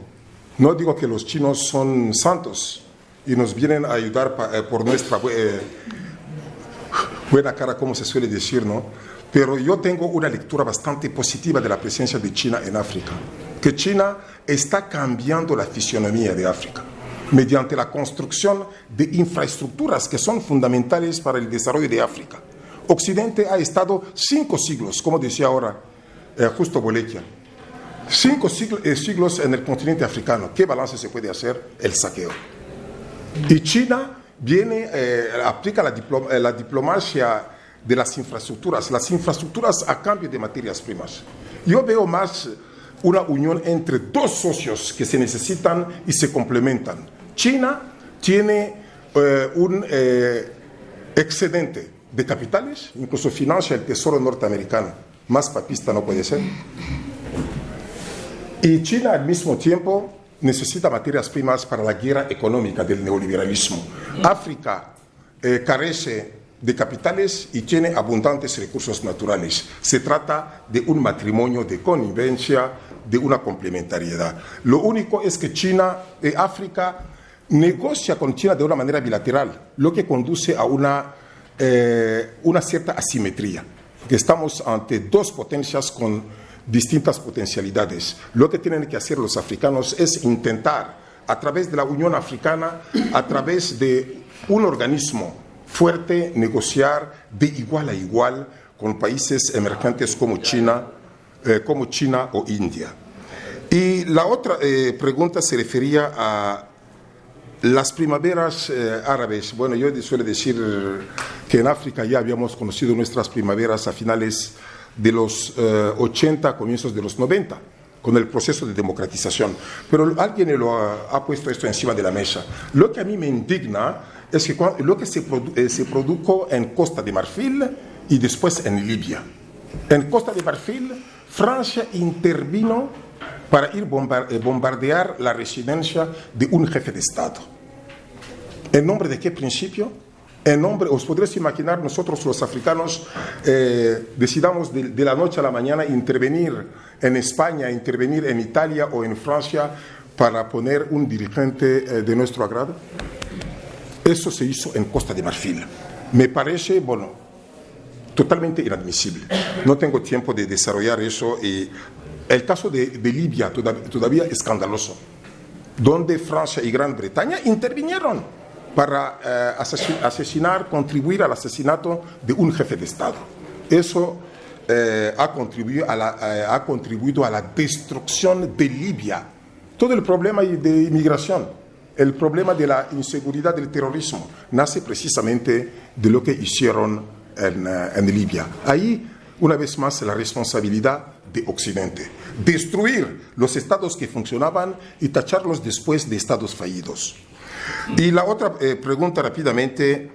No digo que los chinos son santos y nos vienen a ayudar por nuestra buena cara, como se suele decir, ¿no? Pero yo tengo una lectura bastante positiva de la presencia de China en África, que China está cambiando la fisionomía de África. mediante la construcción de infraestructuras que son fundamentales para el desarrollo de África. Occidente ha estado 5 siglos, como decía ahora Justo Bolequia, 5 siglos en el continente africano. ¿Qué balance se puede hacer? El saqueo. Y China aplica la diplomacia de las infraestructuras a cambio de materias primas. Yo veo más una unión entre 2 socios que se necesitan y se complementan. China tiene un excedente de capitales, incluso financia el tesoro norteamericano. Más papista no puede ser. Y China al mismo tiempo necesita materias primas para la guerra económica del neoliberalismo. África carece de capitales y tiene abundantes recursos naturales. Se trata de un matrimonio de connivencia, de una complementariedad. Lo único es que África negocia con China de una manera bilateral, lo que conduce a una cierta asimetría, que estamos ante 2 potencias con distintas potencialidades. Lo que tienen que hacer los africanos es intentar, a través de la Unión Africana, a través de un organismo fuerte, negociar de igual a igual con países emergentes como China o India. Y la otra pregunta se refería a las primaveras árabes. Bueno, yo suelo decir que en África ya habíamos conocido nuestras primaveras a finales de los 80, comienzos de los 90, con el proceso de democratización. Pero alguien ha puesto esto encima de la mesa. Lo que a mí me indigna es que lo que se produjo en Costa de Marfil y después en Libia. En Costa de Marfil, Francia intervino para ir bombardear la residencia de un jefe de Estado. ¿En nombre de qué principio? Os podréis imaginar, nosotros los africanos decidamos de la noche a la mañana intervenir en España, intervenir en Italia o en Francia para poner un dirigente de nuestro agrado. Eso se hizo en Costa de Marfil. Me parece, totalmente inadmisible. No tengo tiempo de desarrollar eso. Y el caso de Libia todavía escandaloso, donde Francia y Gran Bretaña intervinieron para contribuir al asesinato de un jefe de Estado. Eso ha contribuido a la destrucción de Libia. Todo el problema de inmigración, el problema de la inseguridad, del terrorismo, nace precisamente de lo que hicieron en Libia. Ahí, una vez más, la responsabilidad de Occidente. Destruir los estados que funcionaban y tacharlos después de estados fallidos. Y la otra pregunta rápidamente,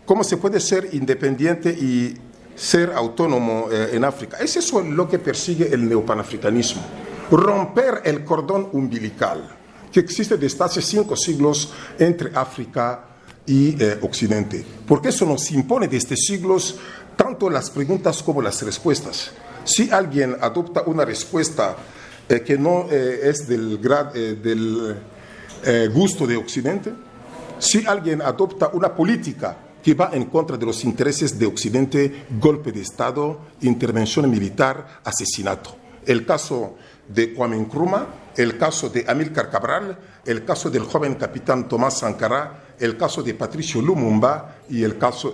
¿cómo se puede ser independiente y ser autónomo en África? Es eso lo que persigue el neopanafricanismo, romper el cordón umbilical que existe desde hace 5 siglos entre África y Occidente, porque eso nos impone desde siglos tanto las preguntas como las respuestas. Si alguien adopta una respuesta que no es del gusto de Occidente, si alguien adopta una política que va en contra de los intereses de Occidente, golpe de Estado, intervención militar, asesinato. El caso de Kwame Nkrumah, el caso de Amílcar Cabral, el caso del joven capitán Thomas Sankara, el caso de Patricio Lumumba y el caso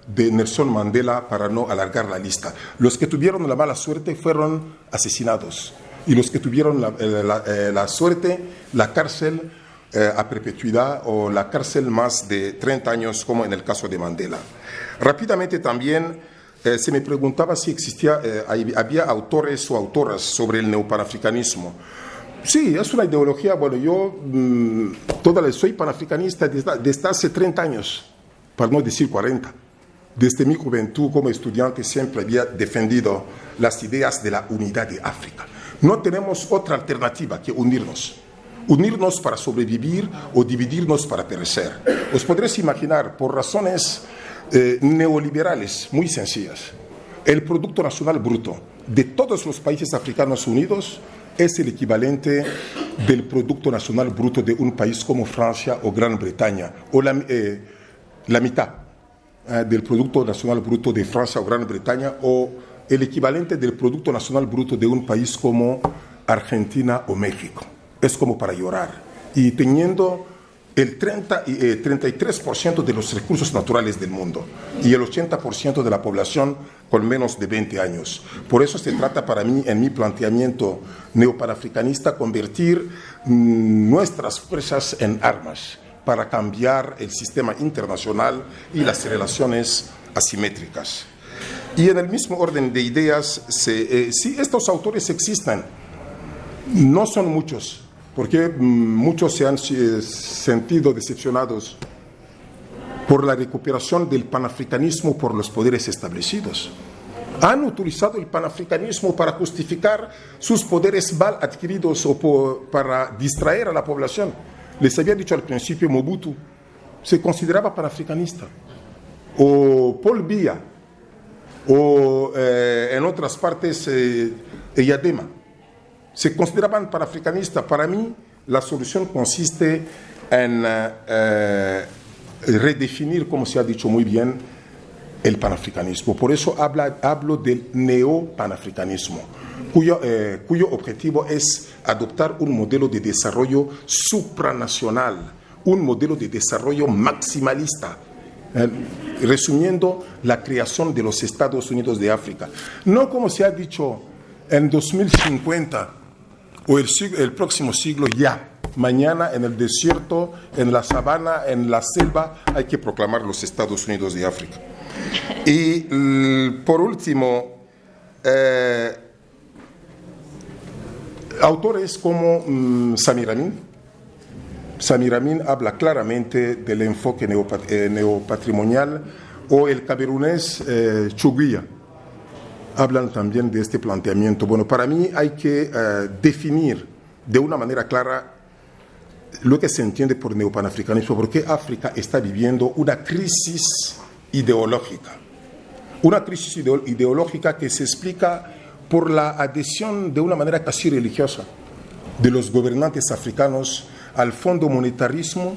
de Nelson Mandela, para no alargar la lista. Los que tuvieron la mala suerte fueron asesinados y los que tuvieron la suerte, la cárcel a perpetuidad o la cárcel más de 30 años, como en el caso de Mandela. Rápidamente también se me preguntaba si había autores o autoras sobre el neopanafricanismo. Sí, es una ideología. Bueno, yo soy panafricanista desde hace 30 años, para no decir 40. Desde mi juventud como estudiante siempre había defendido las ideas de la unidad de África. No tenemos otra alternativa que unirnos. Unirnos para sobrevivir o dividirnos para perecer. Os podréis imaginar, por razones neoliberales muy sencillas, el Producto Nacional Bruto de todos los países africanos unidos es el equivalente del Producto Nacional Bruto de un país como Francia o Gran Bretaña, o la mitad del Producto Nacional Bruto de Francia o Gran Bretaña, o el equivalente del Producto Nacional Bruto de un país como Argentina o México. es como para llorar. Y teniendo el 33% de los recursos naturales del mundo y el 80% de la población con menos de 20 años. Por eso se trata para mí, en mi planteamiento neopanafricanista, convertir nuestras fuerzas en armas para cambiar el sistema internacional y las relaciones asimétricas. Y en el mismo orden de ideas, si estos autores existen, no son muchos, porque muchos se han sentido decepcionados por la recuperación del panafricanismo por los poderes establecidos. Han utilizado el panafricanismo para justificar sus poderes mal adquiridos o para distraer a la población. Les había dicho al principio, Mobutu se consideraba panafricanista, o Paul Biya, o en otras partes Eyadema. Se consideraban panafricanistas. Para mí, la solución consiste en redefinir, como se ha dicho muy bien, el panafricanismo. Por eso hablo del neopanafricanismo, cuyo objetivo es adoptar un modelo de desarrollo supranacional, un modelo de desarrollo maximalista, resumiendo la creación de los Estados Unidos de África. No como se ha dicho en 2050 o el próximo siglo ya. Mañana en el desierto, en la sabana, en la selva, hay que proclamar los Estados Unidos de África. Y por último, autores como Samir Amin. Samir Amin habla claramente del enfoque neopatrimonial, o el camerunés Chuguia. Hablan también de este planteamiento. Bueno, para mí hay que definir de una manera clara lo que se entiende por neopanafricanismo, porque África está viviendo una crisis ideológica. Una crisis ideológica que se explica por la adhesión de una manera casi religiosa de los gobernantes africanos al fondo monetarismo,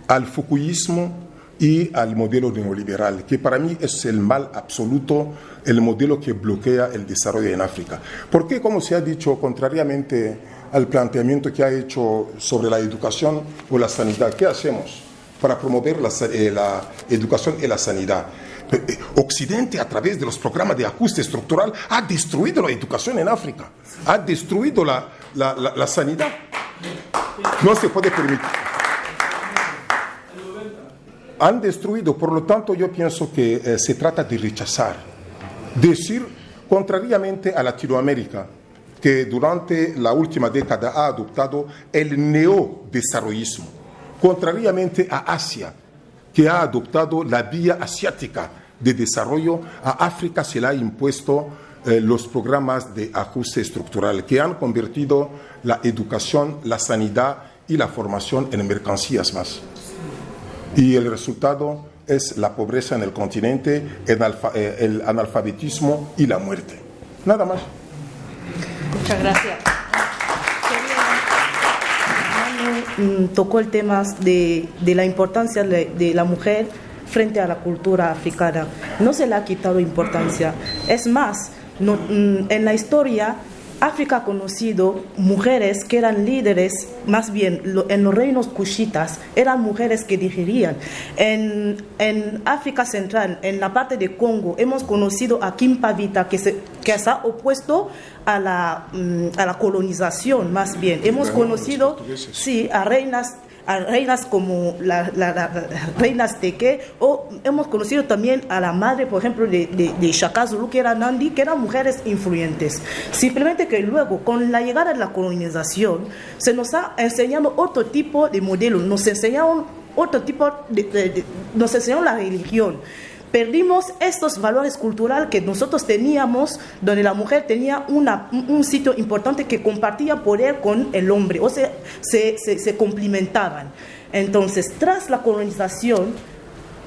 al foucaultismo y al modelo neoliberal, que para mí es el mal absoluto, el modelo que bloquea el desarrollo en África. Porque, como se ha dicho, contrariamente al planteamiento que ha hecho sobre la educación o la sanidad, ¿qué hacemos para promover la educación y la sanidad? Occidente, a través de los programas de ajuste estructural, ha destruido la educación en África, ha destruido la sanidad. No se puede permitir. Han destruido, por lo tanto, yo pienso que se trata de rechazar, decir, contrariamente a Latinoamérica, que durante la última década ha adoptado el neodesarrollismo, contrariamente a Asia, que ha adoptado la vía asiática de desarrollo, a África se le ha impuesto los programas de ajuste estructural, que han convertido la educación, la sanidad y la formación en mercancías más. Y el resultado es la pobreza en el continente, el analfabetismo y la muerte. Nada más. Muchas gracias. Tocó el tema de la importancia de la mujer frente a la cultura africana. No se le ha quitado importancia. Es más, en la historia, África ha conocido mujeres que eran líderes, más bien en los reinos cushitas, eran mujeres que dirigían. En África Central, en la parte de Congo, hemos conocido a Kimpavita, que se ha opuesto a la colonización, más bien. Hemos conocido, sí, a reinas como las reinas Teke, o hemos conocido también a la madre, por ejemplo, de Shaka Zulu, que era Nandi, que eran mujeres influyentes. Simplemente que luego, con la llegada de la colonización, se nos ha enseñado otro tipo de modelo, nos enseñaron otro tipo nos enseñaron la religión. Perdimos estos valores culturales que nosotros teníamos, donde la mujer tenía un sitio importante que compartía poder con el hombre, o sea, se complementaban. Entonces, tras la colonización,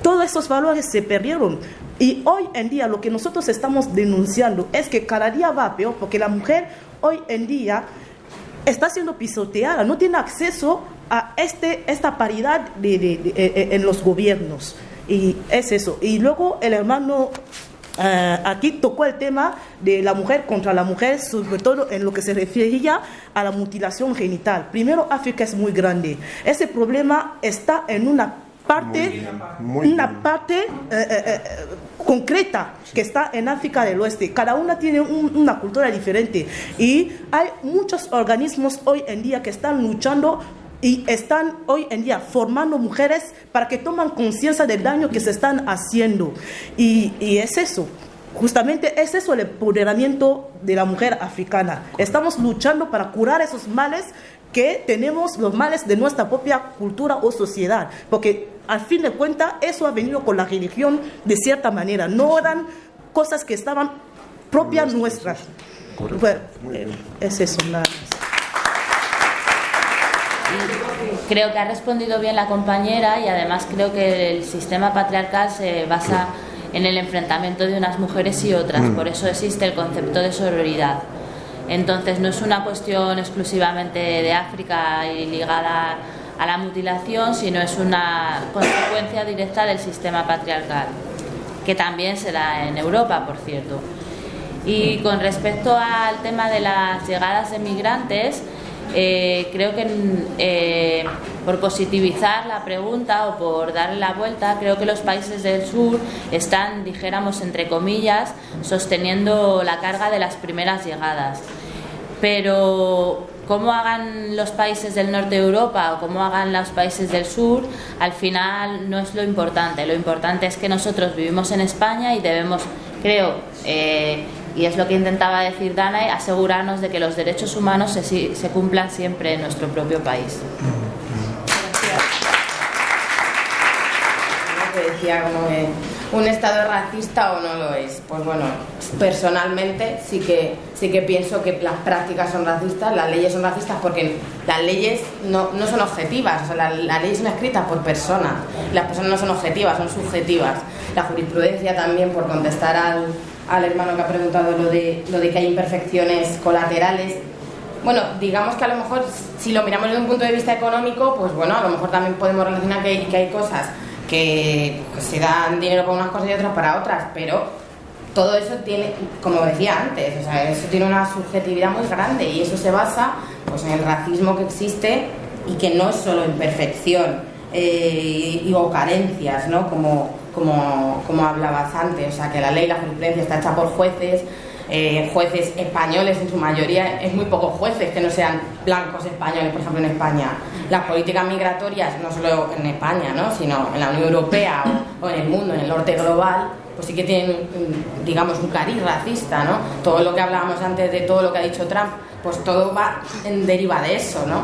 todos esos valores se perdieron. Y hoy en día lo que nosotros estamos denunciando es que cada día va peor, porque la mujer hoy en día está siendo pisoteada, no tiene acceso a esta paridad en los gobiernos. Y es eso. Y luego el hermano aquí tocó el tema de la mujer contra la mujer, sobre todo en lo que se refería a la mutilación genital. Primero, África es muy grande. Ese problema está en una parte, concreta que está en África del Oeste. Cada una tiene una cultura diferente y hay muchos organismos hoy en día que están luchando y están hoy en día formando mujeres para que tomen conciencia del daño que se están haciendo. Y es eso, justamente es eso el empoderamiento de la mujer africana. Estamos luchando para curar esos males que tenemos, los males de nuestra propia cultura o sociedad, porque al fin de cuentas eso ha venido con la religión de cierta manera, no eran cosas que estaban propias nuestras. Bueno, es eso, nada más. Creo que ha respondido bien la compañera y además creo que el sistema patriarcal se basa en el enfrentamiento de unas mujeres y otras, por eso existe el concepto de sororidad. Entonces no es una cuestión exclusivamente de África y ligada a la mutilación, sino es una consecuencia directa del sistema patriarcal, que también se da en Europa, por cierto. Y con respecto al tema de las llegadas de migrantes, creo que por positivizar la pregunta o por darle la vuelta, creo que los países del sur están, dijéramos entre comillas, sosteniendo la carga de las primeras llegadas. Pero cómo hagan los países del norte de Europa o cómo hagan los países del sur, al final no es lo importante. Lo importante es que nosotros vivimos en España y debemos, creo, y es lo que intentaba decir Dana, asegurarnos de que los derechos humanos se cumplan siempre en nuestro propio país. Decía como que un Estado es racista o no lo es. Pues bueno, personalmente sí que pienso que las prácticas son racistas, las leyes son racistas porque las leyes no son objetivas, o sea, las leyes son escritas por personas, las personas no son objetivas, son subjetivas. La jurisprudencia también, por contestar al hermano que ha preguntado lo de que hay imperfecciones colaterales. Bueno, digamos que a lo mejor si lo miramos desde un punto de vista económico, pues bueno, a lo mejor también podemos relacionar que hay cosas que se dan dinero para unas cosas y otras para otras, pero todo eso tiene, como decía antes, o sea, eso tiene una subjetividad muy grande y eso se basa pues en el racismo que existe y que no es solo imperfección o carencias, ¿no? Como hablabas antes, o sea, que la ley, la jurisprudencia está hecha por jueces españoles en su mayoría, es muy pocos jueces que no sean blancos españoles, por ejemplo en España. Las políticas migratorias, no solo en España, ¿no? Sino en la Unión Europea o en el mundo, en el norte global, pues sí que tienen, digamos, un cariz racista, ¿no? Todo lo que hablábamos antes de todo lo que ha dicho Trump, pues todo va en deriva de eso, ¿no?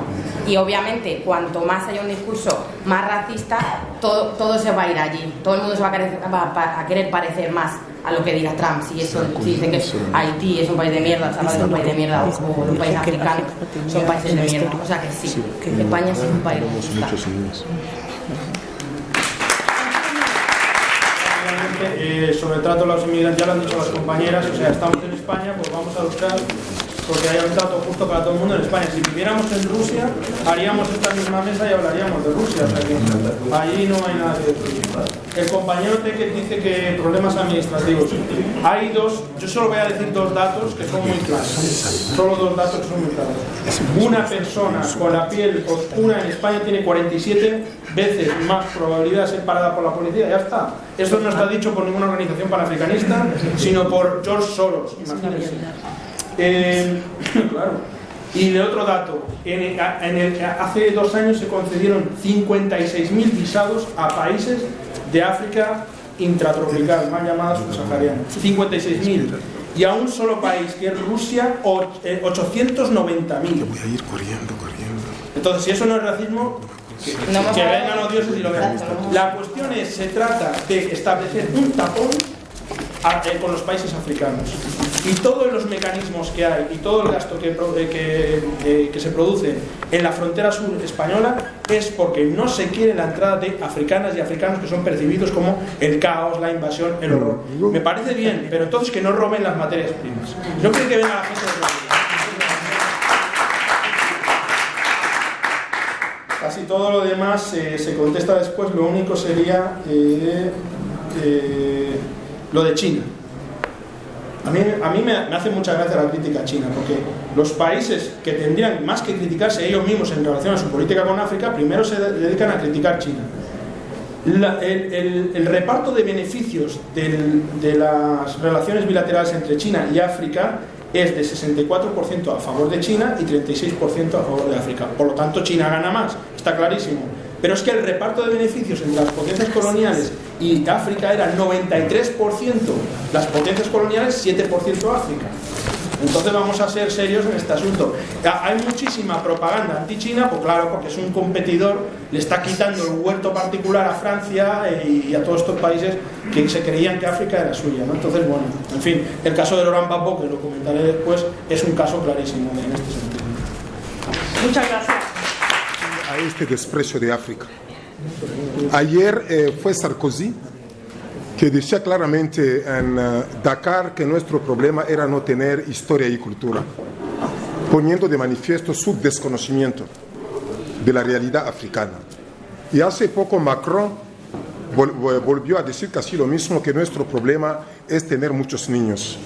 Y obviamente, cuanto más haya un discurso más racista, todo se va a ir allí. Todo el mundo se va a querer parecer más a lo que diga Trump. Si dicen que Haití es un país de mierda, El Salvador es un país de mierda, o un país africano, son países de mierda. O sea que sí, España es un país racista. Sobre el trato de los inmigrantes, ya lo han dicho las compañeras, o sea, estamos en España, pues vamos a luchar porque haya un trato justo para todo el mundo en España. Si viviéramos en Rusia, haríamos esta misma mesa y hablaríamos de Rusia, o sea que allí no hay nada que decir. El compañero Teque dice que problemas administrativos. Hay dos, yo solo voy a decir dos datos que son muy claros. Solo dos datos que son muy claros. Una persona con la piel oscura en España tiene 47 veces más probabilidad de ser parada por la policía, ya está. Esto no está dicho por ninguna organización panafricanista, sino por George Soros, imagínense. Claro. Y de otro dato, hace 2 años se concedieron 56.000 visados a países de África intratropical, más llamadas subsaharianas. 56.000. Y a un solo país, que es Rusia, 890.000. Voy a ir corriendo. Entonces, si eso no es racismo, que vengan los dioses y lo vean. La cuestión es, se trata de establecer un tapón con los países africanos. Y todos los mecanismos que hay y todo el gasto que se produce en la frontera sur española es porque no se quiere la entrada de africanas y africanos que son percibidos como el caos, la invasión, el horror. Me parece bien, pero entonces que no roben las materias primas. No creo que venga la gente de casi todo lo demás se contesta después. Lo único sería lo de China. A mí me hace mucha gracia la crítica a China, porque los países que tendrían más que criticarse ellos mismos en relación a su política con África, primero se dedican a criticar China. El reparto de beneficios de las relaciones bilaterales entre China y África es de 64% a favor de China y 36% a favor de África. Por lo tanto, China gana más, está clarísimo. Pero es que el reparto de beneficios entre las potencias coloniales y África era 93% las potencias coloniales, 7% África. Entonces vamos a ser serios en este asunto. Hay muchísima propaganda anti-China, pues claro, porque es un competidor, le está quitando el huerto particular a Francia y a todos estos países que se creían que África era suya, ¿no? Entonces, bueno, en fin, el caso de Laurent Gbagbo, que lo comentaré después, es un caso clarísimo en este sentido. Muchas gracias. A este desprecio de África. Ayer fue Sarkozy que decía claramente en Dakar que nuestro problema era no tener historia y cultura, poniendo de manifiesto su desconocimiento de la realidad africana. Y hace poco Macron volvió a decir casi lo mismo, que nuestro problema es tener muchos niños.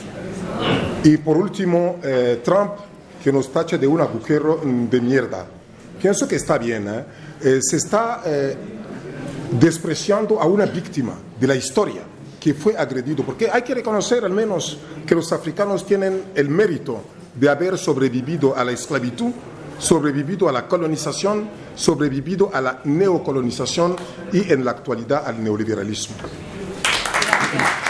Y por último, Trump, que nos tacha de un agujero de mierda. Pienso que está bien, se está despreciando a una víctima de la historia que fue agredido, porque hay que reconocer al menos que los africanos tienen el mérito de haber sobrevivido a la esclavitud, sobrevivido a la colonización, sobrevivido a la neocolonización y en la actualidad al neoliberalismo. Gracias.